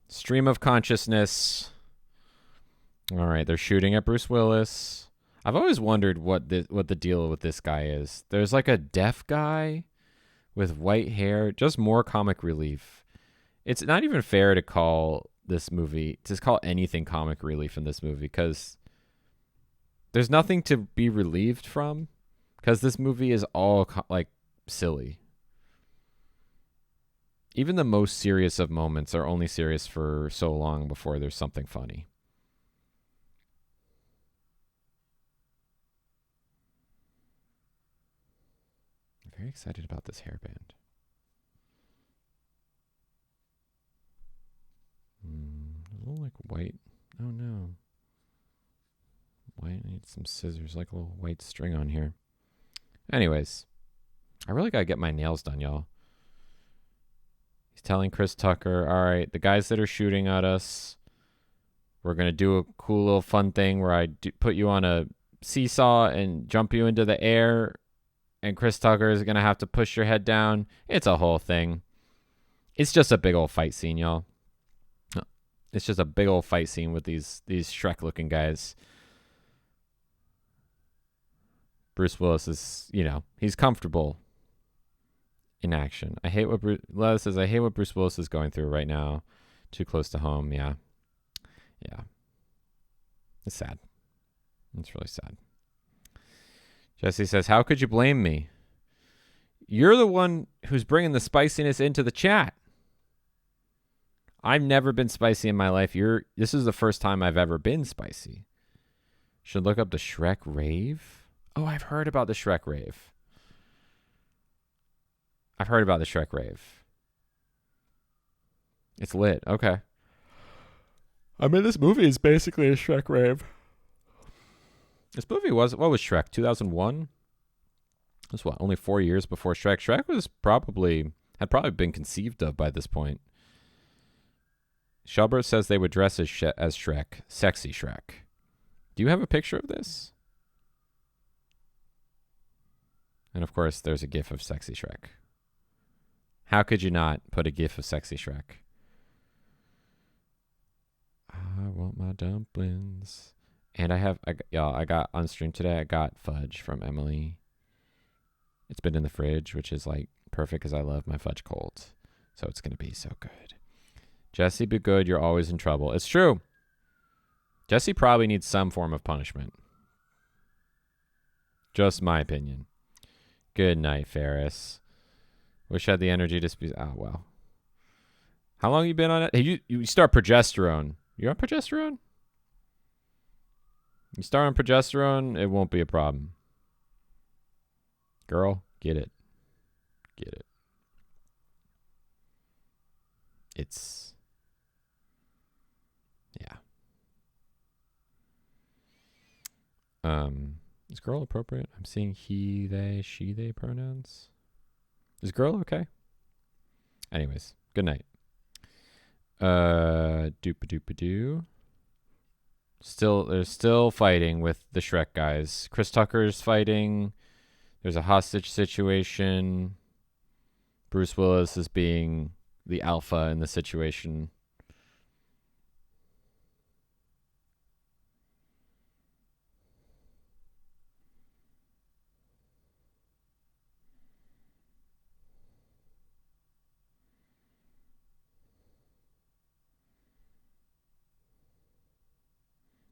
Stream of consciousness. All right, they're shooting at Bruce Willis. I've always wondered what the deal with this guy is. There's like a deaf guy with white hair. Just more comic relief. It's not even fair to call anything comic relief in this movie, because there's nothing to be relieved from, because this movie is all like silly. Even the most serious of moments are only serious for so long before there's something funny. I'm very excited about this hairband. A little like white. Oh no. White. I need some scissors, like a little white string on here. Anyways, I really gotta get my nails done, y'all. He's telling Chris Tucker, all right, the guys that are shooting at us, we're gonna do a cool little fun thing where I put you on a seesaw and jump you into the air, and Chris Tucker is gonna have to push your head down. It's a whole thing. It's just a big old fight scene, y'all. It's just a big old fight scene with these Shrek-looking guys. Bruce Willis is, he's comfortable in action. I hate what Lila says. I hate what Bruce Willis is going through right now. Too close to home. Yeah. It's sad. It's really sad. Jesse says, "How could you blame me? You're the one who's bringing the spiciness into the chat. I've never been spicy in my life. This is the first time I've ever been spicy. Should look up the Shrek rave. Oh, I've heard about the Shrek rave. It's lit. Okay. I mean, this movie is basically a Shrek rave. This movie what was Shrek? 2001? That's what, only 4 years before Shrek. Shrek had probably been conceived of by this point. Shelbert says they would dress as Shrek. Sexy Shrek. Do you have a picture of this? And of course, there's a gif of sexy Shrek. How could you not put a gif of sexy Shrek? I want my dumplings. And I got on stream today, I got fudge from Emily. It's been in the fridge, which is like perfect because I love my fudge cold. So it's going to be so good. Jesse, be good. You're always in trouble. It's true. Jesse probably needs some form of punishment. Just my opinion. Good night, Ferris. Wish I had the energy to speak. Oh, well. How long have you been on it? Hey, you start progesterone. You're on progesterone? You start on progesterone, it won't be a problem. Girl, get it. It's, yeah. Is girl appropriate? I'm seeing he, they, she, they pronouns. Is girl okay? Anyways, good night. Doop-a-doop-a-doo. They're still fighting with the Shrek guys. Chris Tucker's fighting. There's a hostage situation. Bruce Willis is being the alpha in the situation.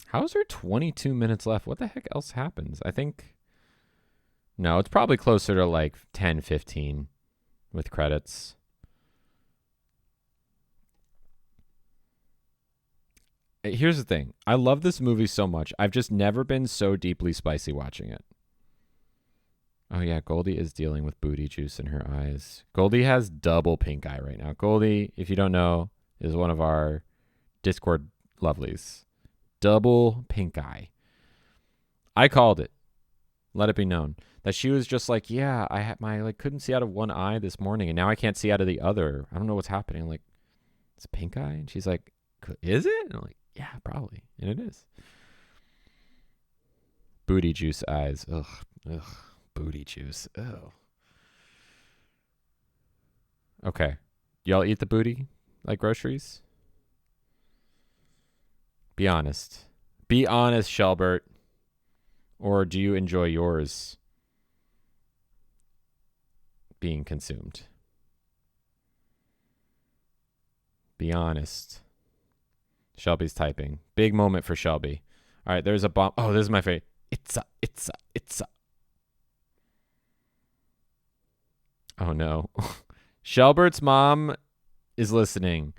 How's there 22 minutes left? What the heck else happens? I think... No, it's probably closer to like 10, 15 with credits. Here's the thing. I love this movie so much. I've just never been so deeply spicy watching it. Oh, yeah. Goldie is dealing with booty juice in her eyes. Goldie has double pink eye right now. Goldie, if you don't know, is one of our Discord lovelies. Double pink eye. I called it. Let it be known that she was just like, yeah, I had couldn't see out of one eye this morning, and now I can't see out of the other. I don't know what's happening. I'm like, it's a pink eye, and she's like, is it? And I'm like, yeah, probably, and it is. Booty juice eyes. Ugh. Booty juice. Ugh. Okay, y'all eat the booty like groceries? Be honest. Be honest, Shelbert. Or do you enjoy yours being consumed? Be honest. Shelby's typing. Big moment for Shelby. All right, there's a bomb. Oh, this is my favorite. It's a. Oh, no. Shelbert's mom is listening.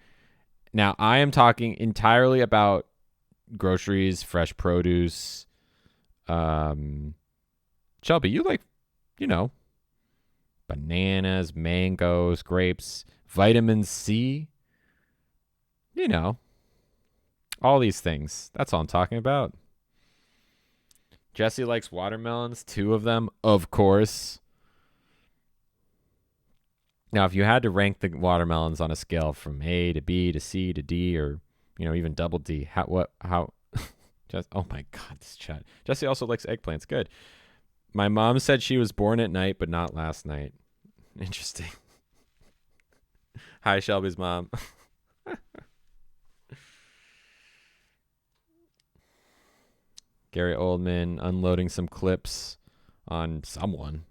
Now, I am talking entirely about groceries, fresh produce. Shelby, you like, bananas, mangoes, grapes, vitamin C, all these things. That's all I'm talking about. Jesse likes watermelons, 2 of them, of course. Now, if you had to rank the watermelons on a scale from A to B to C to D, or, even double D, how oh my God, this chat. Jesse also likes eggplants. Good. My mom said she was born at night, but not last night. Interesting. Hi, Shelby's mom. Gary Oldman unloading some clips on someone.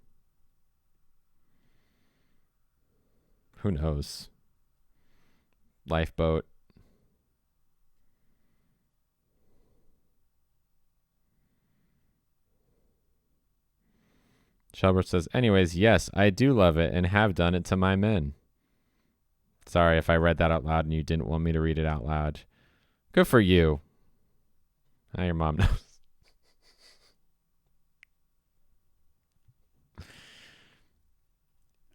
Who knows? Lifeboat. Shelbert says, anyways, yes, I do love it and have done it to my men. Sorry if I read that out loud and you didn't want me to read it out loud. Good for you. Now your mom knows.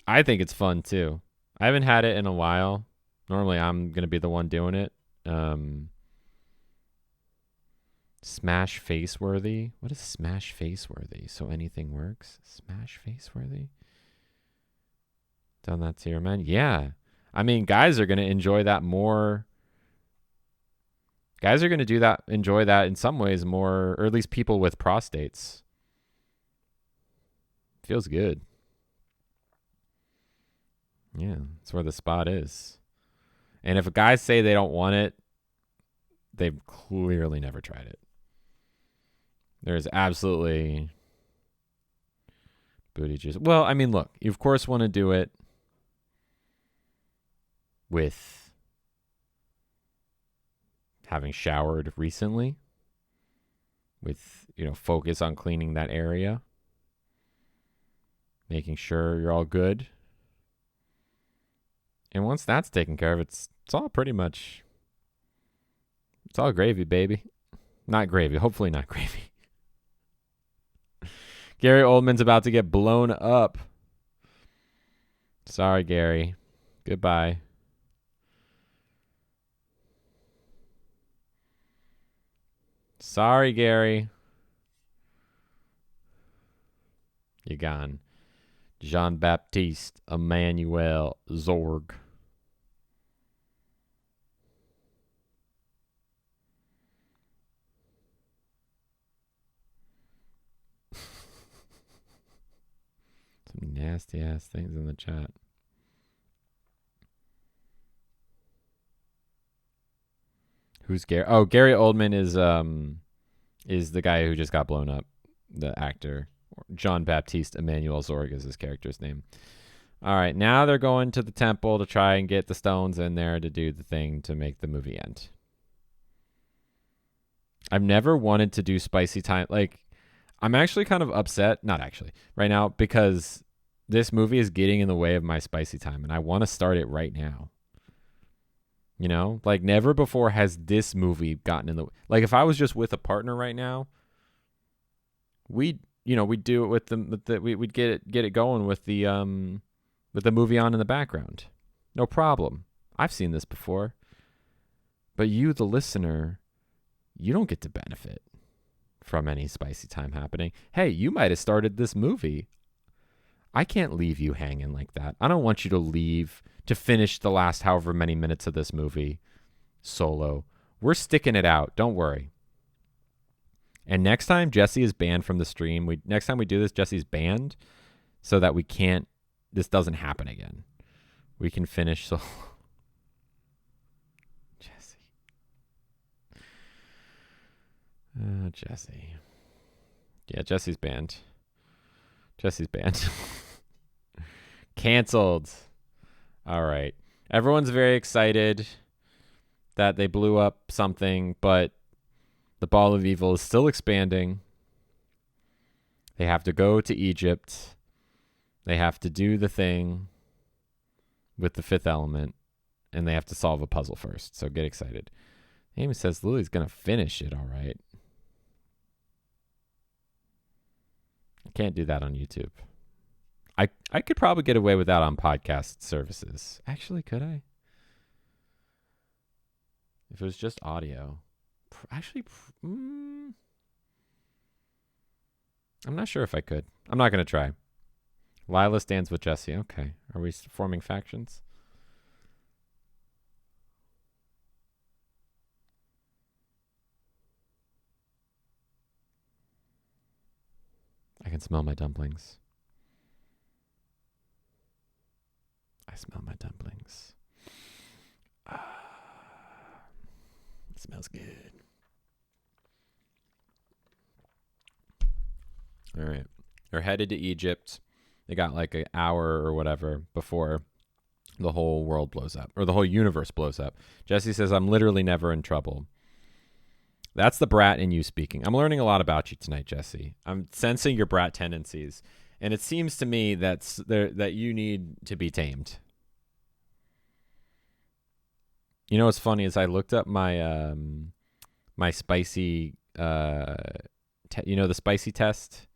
I think it's fun too. I haven't had it in a while. Normally I'm going to be the one doing it. Smash face worthy. What is smash face worthy? So anything works? Smash face worthy? Done that to your men? Yeah. I mean, guys are going to enjoy that more. Guys are going to enjoy that in some ways more, or at least people with prostates. Feels good. Yeah, that's where the spot is. And if guys say they don't want it, they've clearly never tried it. There's absolutely booty juice. Well, I mean, look, you of course want to do it with having showered recently, with, focus on cleaning that area, making sure you're all good. And once that's taken care of, it's all pretty much, it's all gravy, baby. Not gravy. Hopefully not gravy. Gary Oldman's about to get blown up. Sorry, Gary. Goodbye. Sorry, Gary. You're gone. Jean-Baptiste Emmanuel Zorg. Some nasty ass things in the chat. Who's Gary? Oh, Gary Oldman is the guy who just got blown up. The actor. Jean-Baptiste Emmanuel Zorg is his character's name. All right, now they're going to the temple to try and get the stones in there to do the thing to make the movie end. I've never wanted to do spicy time. Like, I'm actually kind of upset. Not actually, right now, because this movie is getting in the way of my spicy time, and I want to start it right now. Like, never before has this movie gotten in the... Like, if I was just with a partner right now, we'd do it with the we'd get it going with the movie on in the background. No problem. I've seen this before. But you, the listener, you don't get to benefit from any spicy time happening. Hey, you might have started this movie. I can't leave you hanging like that. I don't want you to leave to finish the last however many minutes of this movie solo. We're sticking it out. Don't worry. And next time, Jesse is banned from the stream. Next time we do this, Jesse's banned so that this doesn't happen again. We can finish. So, Jesse. Jesse. Yeah, Jesse's banned. Canceled. All right. Everyone's very excited that they blew up something, but the ball of evil is still expanding. They have to go to Egypt. They have to do the thing with the fifth element, and they have to solve a puzzle first. So get excited. Amy says Lily's going to finish it all right. I can't do that on YouTube. I could probably get away with that on podcast services. Actually, could I? If it was just audio. Actually, I'm not sure if I could. I'm not going to try. Lila stands with Jesse. Okay. Are we forming factions? I can smell my dumplings. I smell my dumplings. It smells good. All right. They're headed to Egypt. They got like an hour or whatever before the whole world blows up or the whole universe blows up. Jesse says, I'm literally never in trouble. That's the brat in you speaking. I'm learning a lot about you tonight, Jesse. I'm sensing your brat tendencies. And it seems to me that you need to be tamed. You know what's funny is I looked up my my spicy the spicy test,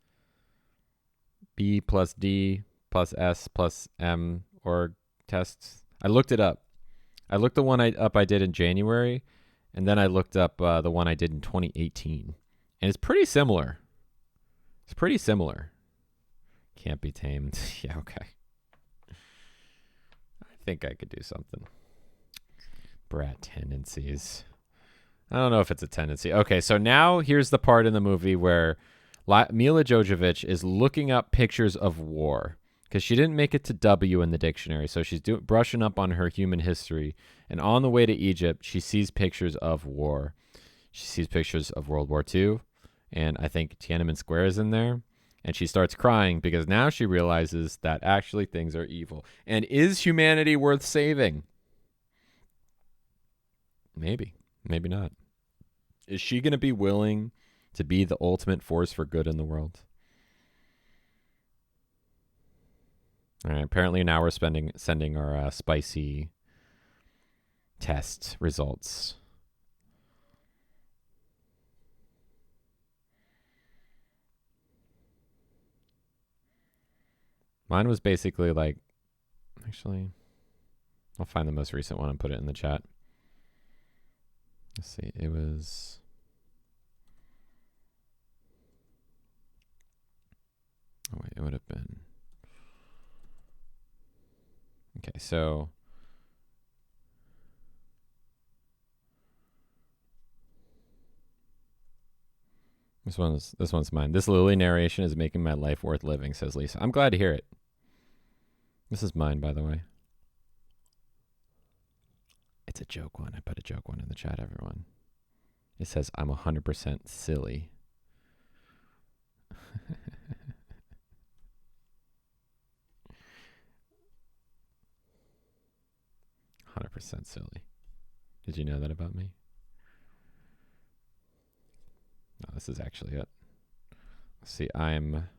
B plus D plus S plus M or tests. I looked it up. I looked the one I did in January, and then I looked up the one I did in 2018, and it's pretty similar. It's pretty similar. Can't be tamed. Yeah, okay. I think I could do something. Brat tendencies. I don't know if it's a tendency. Okay, so now here's the part in the movie where Mila Jovovich is looking up pictures of war because she didn't make it to W in the dictionary. So she's brushing up on her human history. And on the way to Egypt, she sees pictures of war. She sees pictures of World War II. And I think Tiananmen Square is in there. And she starts crying because now she realizes that actually things are evil. And is humanity worth saving? Maybe. Maybe not. Is she going to be willing to be the ultimate force for good in the world? All right. Apparently now we're sending our spicy test results. Mine was basically like, actually, I'll find the most recent one and put it in the chat. Let's see. It was... Oh, wait. It would have been... Okay, so... This one's mine. This Lily narration is making my life worth living, says Lisa. I'm glad to hear it. This is mine, by the way. It's a joke one. I put a joke one in the chat, everyone. It says, I'm 100% silly. 100% silly. Did you know that about me? No, this is actually it. Let's see, I'm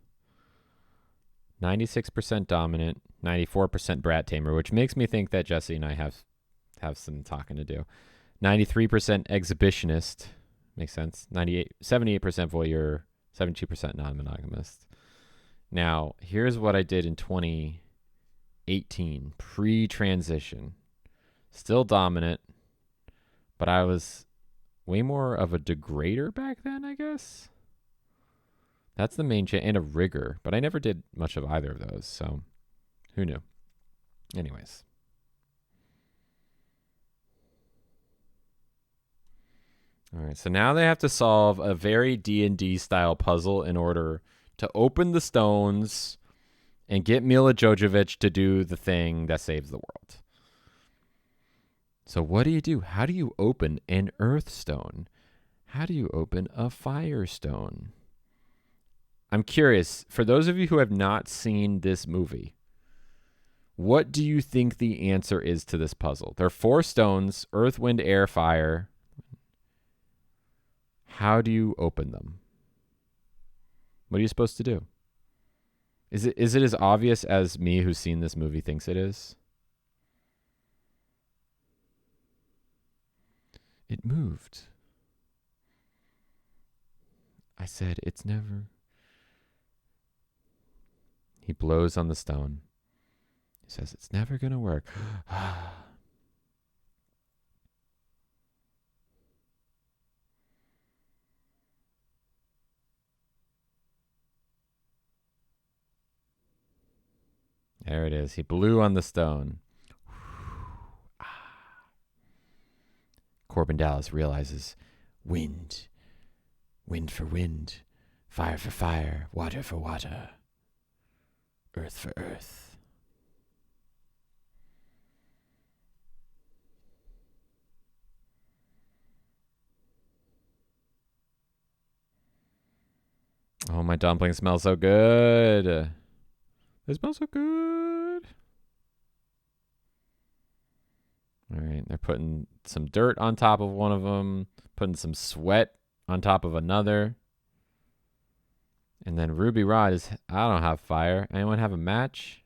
96% dominant, 94% brat tamer, which makes me think that Jesse and I have some talking to do. 93% exhibitionist. Makes sense. 78% voyeur, 72% non-monogamist. Now, here's what I did in 2018, pre-transition. Still dominant, but I was way more of a degrader back then, I guess. That's the main change, and a rigger, but I never did much of either of those, so who knew? Anyways. All right, so now they have to solve a very D&D style puzzle in order to open the stones and get Mila Jovovich to do the thing that saves the world. So what do you do? How do you open an earth stone? How do you open a fire stone? I'm curious, for those of you who have not seen this movie, what do you think the answer is to this puzzle? There are 4 stones, earth, wind, air, fire. How do you open them? What are you supposed to do? Is it as obvious as me who's seen this movie thinks it is? It moved. I said, it's never. He blows on the stone. He says, it's never going to work. There it is. He blew on the stone. Corbin Dallas realizes wind. Wind for wind. Fire for fire. Water for water. Earth for earth. Oh, my dumplings smell so good. They smell so good. All right, they're putting some dirt on top of one of them, putting some sweat on top of another. And then Ruby Rod is, I don't have fire. Anyone have a match?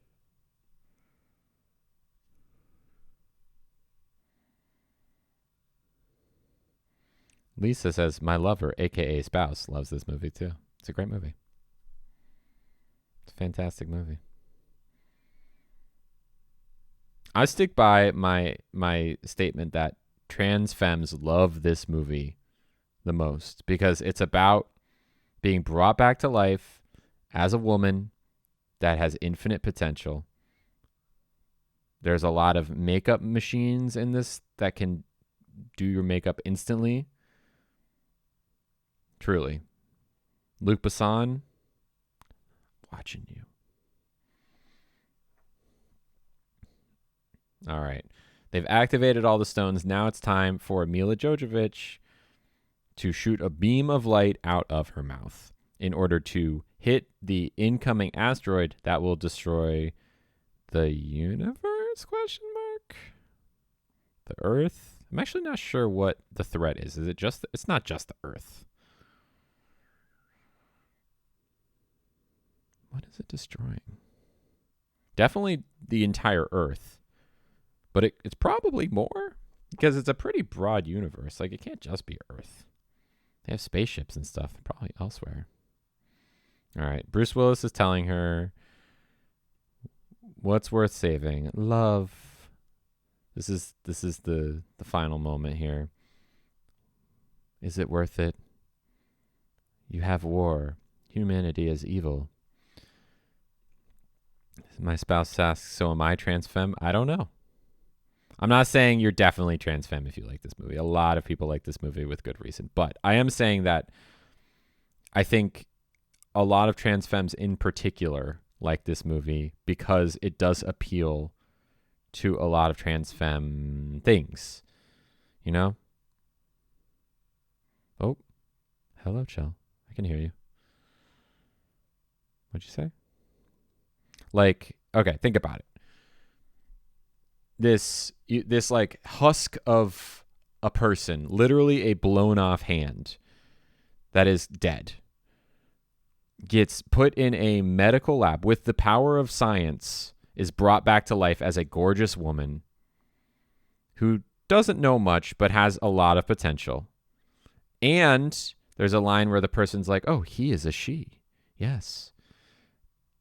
Lisa says, my lover, a.k.a. spouse, loves this movie too. It's a great movie. It's a fantastic movie. I stick by my statement that trans femmes love this movie the most because it's about being brought back to life as a woman that has infinite potential. There's a lot of makeup machines in this that can do your makeup instantly. Truly. Luc Besson, watching you. All right. They've activated all the stones. Now it's time for Mila Jovovich to shoot a beam of light out of her mouth in order to hit the incoming asteroid that will destroy the universe, question mark? The Earth? I'm actually not sure what the threat is. Is it just, it's not just the Earth. What is it destroying? Definitely the entire Earth. But it's probably more because it's a pretty broad universe. Like, it can't just be Earth. They have spaceships and stuff probably elsewhere. All right. Bruce Willis is telling her, what's worth saving? Love. This is the final moment here. Is it worth it? You have war. Humanity is evil. My spouse asks, so am I trans femme? I don't know. I'm not saying you're definitely trans femme if you like this movie. A lot of people like this movie with good reason. But I am saying that I think a lot of trans femmes in particular like this movie because it does appeal to a lot of trans femme things. You know? Oh, hello, Chell. I can hear you. What'd you say? Like, okay, think about it. This like husk of a person, literally a blown off hand that is dead, gets put in a medical lab with the power of science, is brought back to life as a gorgeous woman who doesn't know much but has a lot of potential. And there's a line where the person's like, oh, he is a she. Yes.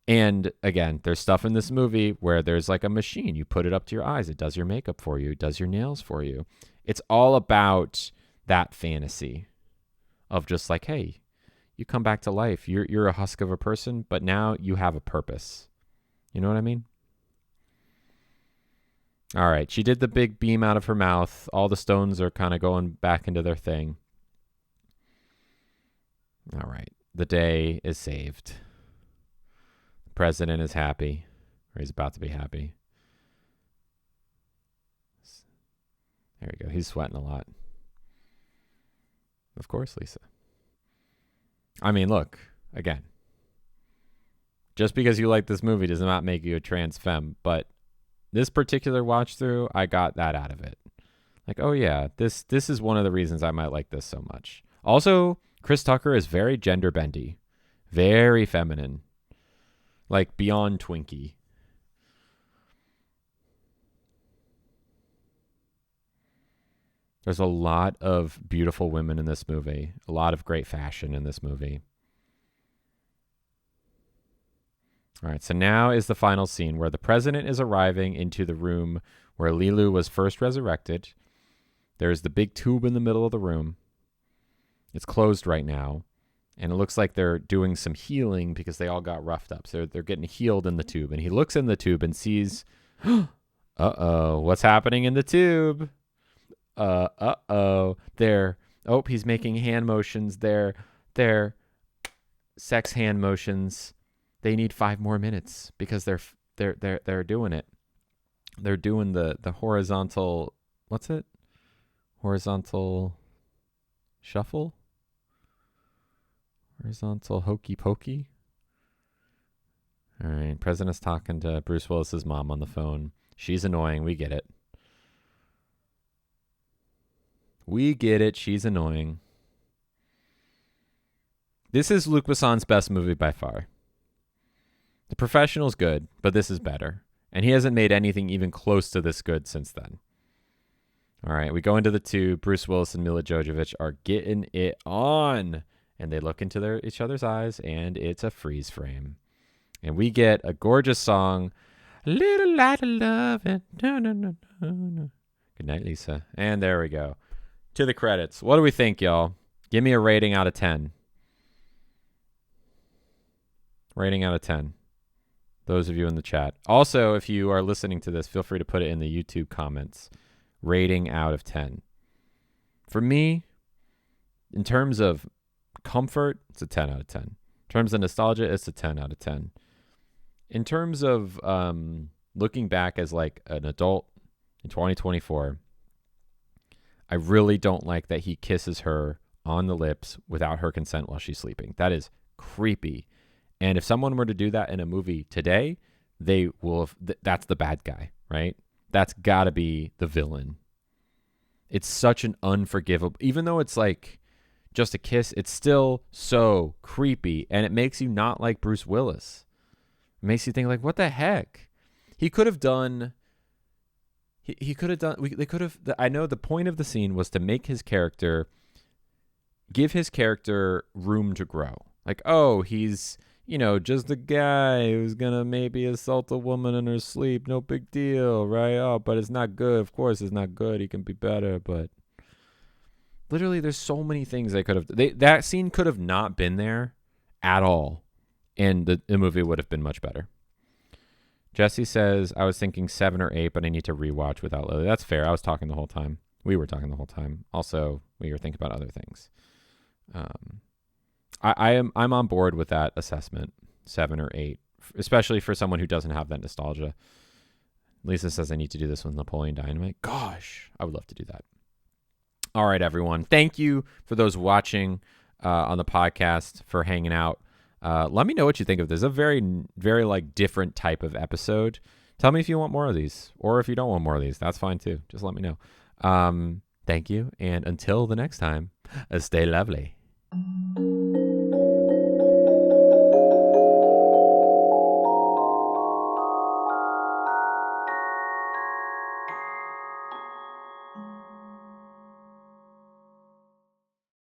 And again, there's stuff in this movie where there's like a machine. You put it up to your eyes. It does your makeup for you. It does your nails for you. It's all about that fantasy of just like, hey, you come back to life. You're a husk of a person, but now you have a purpose. You know what I mean? All right. She did the big beam out of her mouth. All the stones are kind of going back into their thing. All right. The day is saved. President is happy, or he's about to be happy. There we go. He's sweating a lot. Of course, Lisa. I mean, look, again, just because you like this movie does not make you a trans femme, but this particular watch through, I got that out of it. Like, oh yeah, this is one of the reasons I might like this so much. Also, Chris Tucker is very gender bendy, very feminine. Like beyond Twinkie. There's a lot of beautiful women in this movie. A lot of great fashion in this movie. All right, so now is the final scene where the president is arriving into the room where Lilu was first resurrected. There's the big tube in the middle of the room. It's closed right now. And it looks like they're doing some healing because they all got roughed up. So they're getting healed in the tube. And he looks in the tube and sees, uh-oh, what's happening in the tube? Uh-oh. He's making hand motions. They're sex hand motions. They need 5 more minutes because they're doing it. They're doing the horizontal, what's it? Horizontal shuffle? Horizontal hokey pokey. All right. President's talking to Bruce Willis's mom on the phone. She's annoying. We get it. We get it. She's annoying. This is Luc Besson's best movie by far. The Professional's good, but this is better. And he hasn't made anything even close to this good since then. All right, we go into the two. Bruce Willis and Mila Jovovich are getting it on. And they look into each other's eyes, and it's a freeze frame. And we get a gorgeous song, A Little Light of Love. And good night, Lisa. And there we go. To the credits. What do we think, y'all? Give me a rating out of 10. Rating out of 10. Those of you in the chat. Also, if you are listening to this, feel free to put it in the YouTube comments. Rating out of 10. For me, in terms of comfort, it's a 10 out of 10. In terms of nostalgia, it's a 10 out of 10. In terms of looking back as like an adult in 2024, I really don't like that he kisses her on the lips without her consent while she's sleeping. That is creepy. And if someone were to do that in a movie today, they will have, that's the bad guy, right? That's got to be the villain. It's such an unforgivable, even though it's like just a kiss, it's still so creepy, and it makes you not like Bruce Willis. It makes you think like, what the heck? He could have done. He could have done. They could have. I know the point of the scene was to make his character, give his character room to grow. Like, oh, he's just a guy who's gonna maybe assault a woman in her sleep. No big deal, right? Oh, but it's not good. Of course, it's not good. He can be better, but. Literally, there's so many things they could have. That scene could have not been there at all, and the movie would have been much better. Jesse says, I was thinking 7 or 8, but I need to rewatch without Lily. That's fair. I was talking the whole time. We were talking the whole time. Also, we were thinking about other things. I'm on board with that assessment, 7 or 8, especially for someone who doesn't have that nostalgia. Lisa says I need to do this with Napoleon Dynamite. Gosh, I would love to do that. All right, everyone. Thank you for those watching on the podcast, for hanging out. Let me know what you think of this. A very, very like different type of episode. Tell me if you want more of these, or if you don't want more of these. That's fine too. Just let me know. Thank you, and until the next time, stay lovely.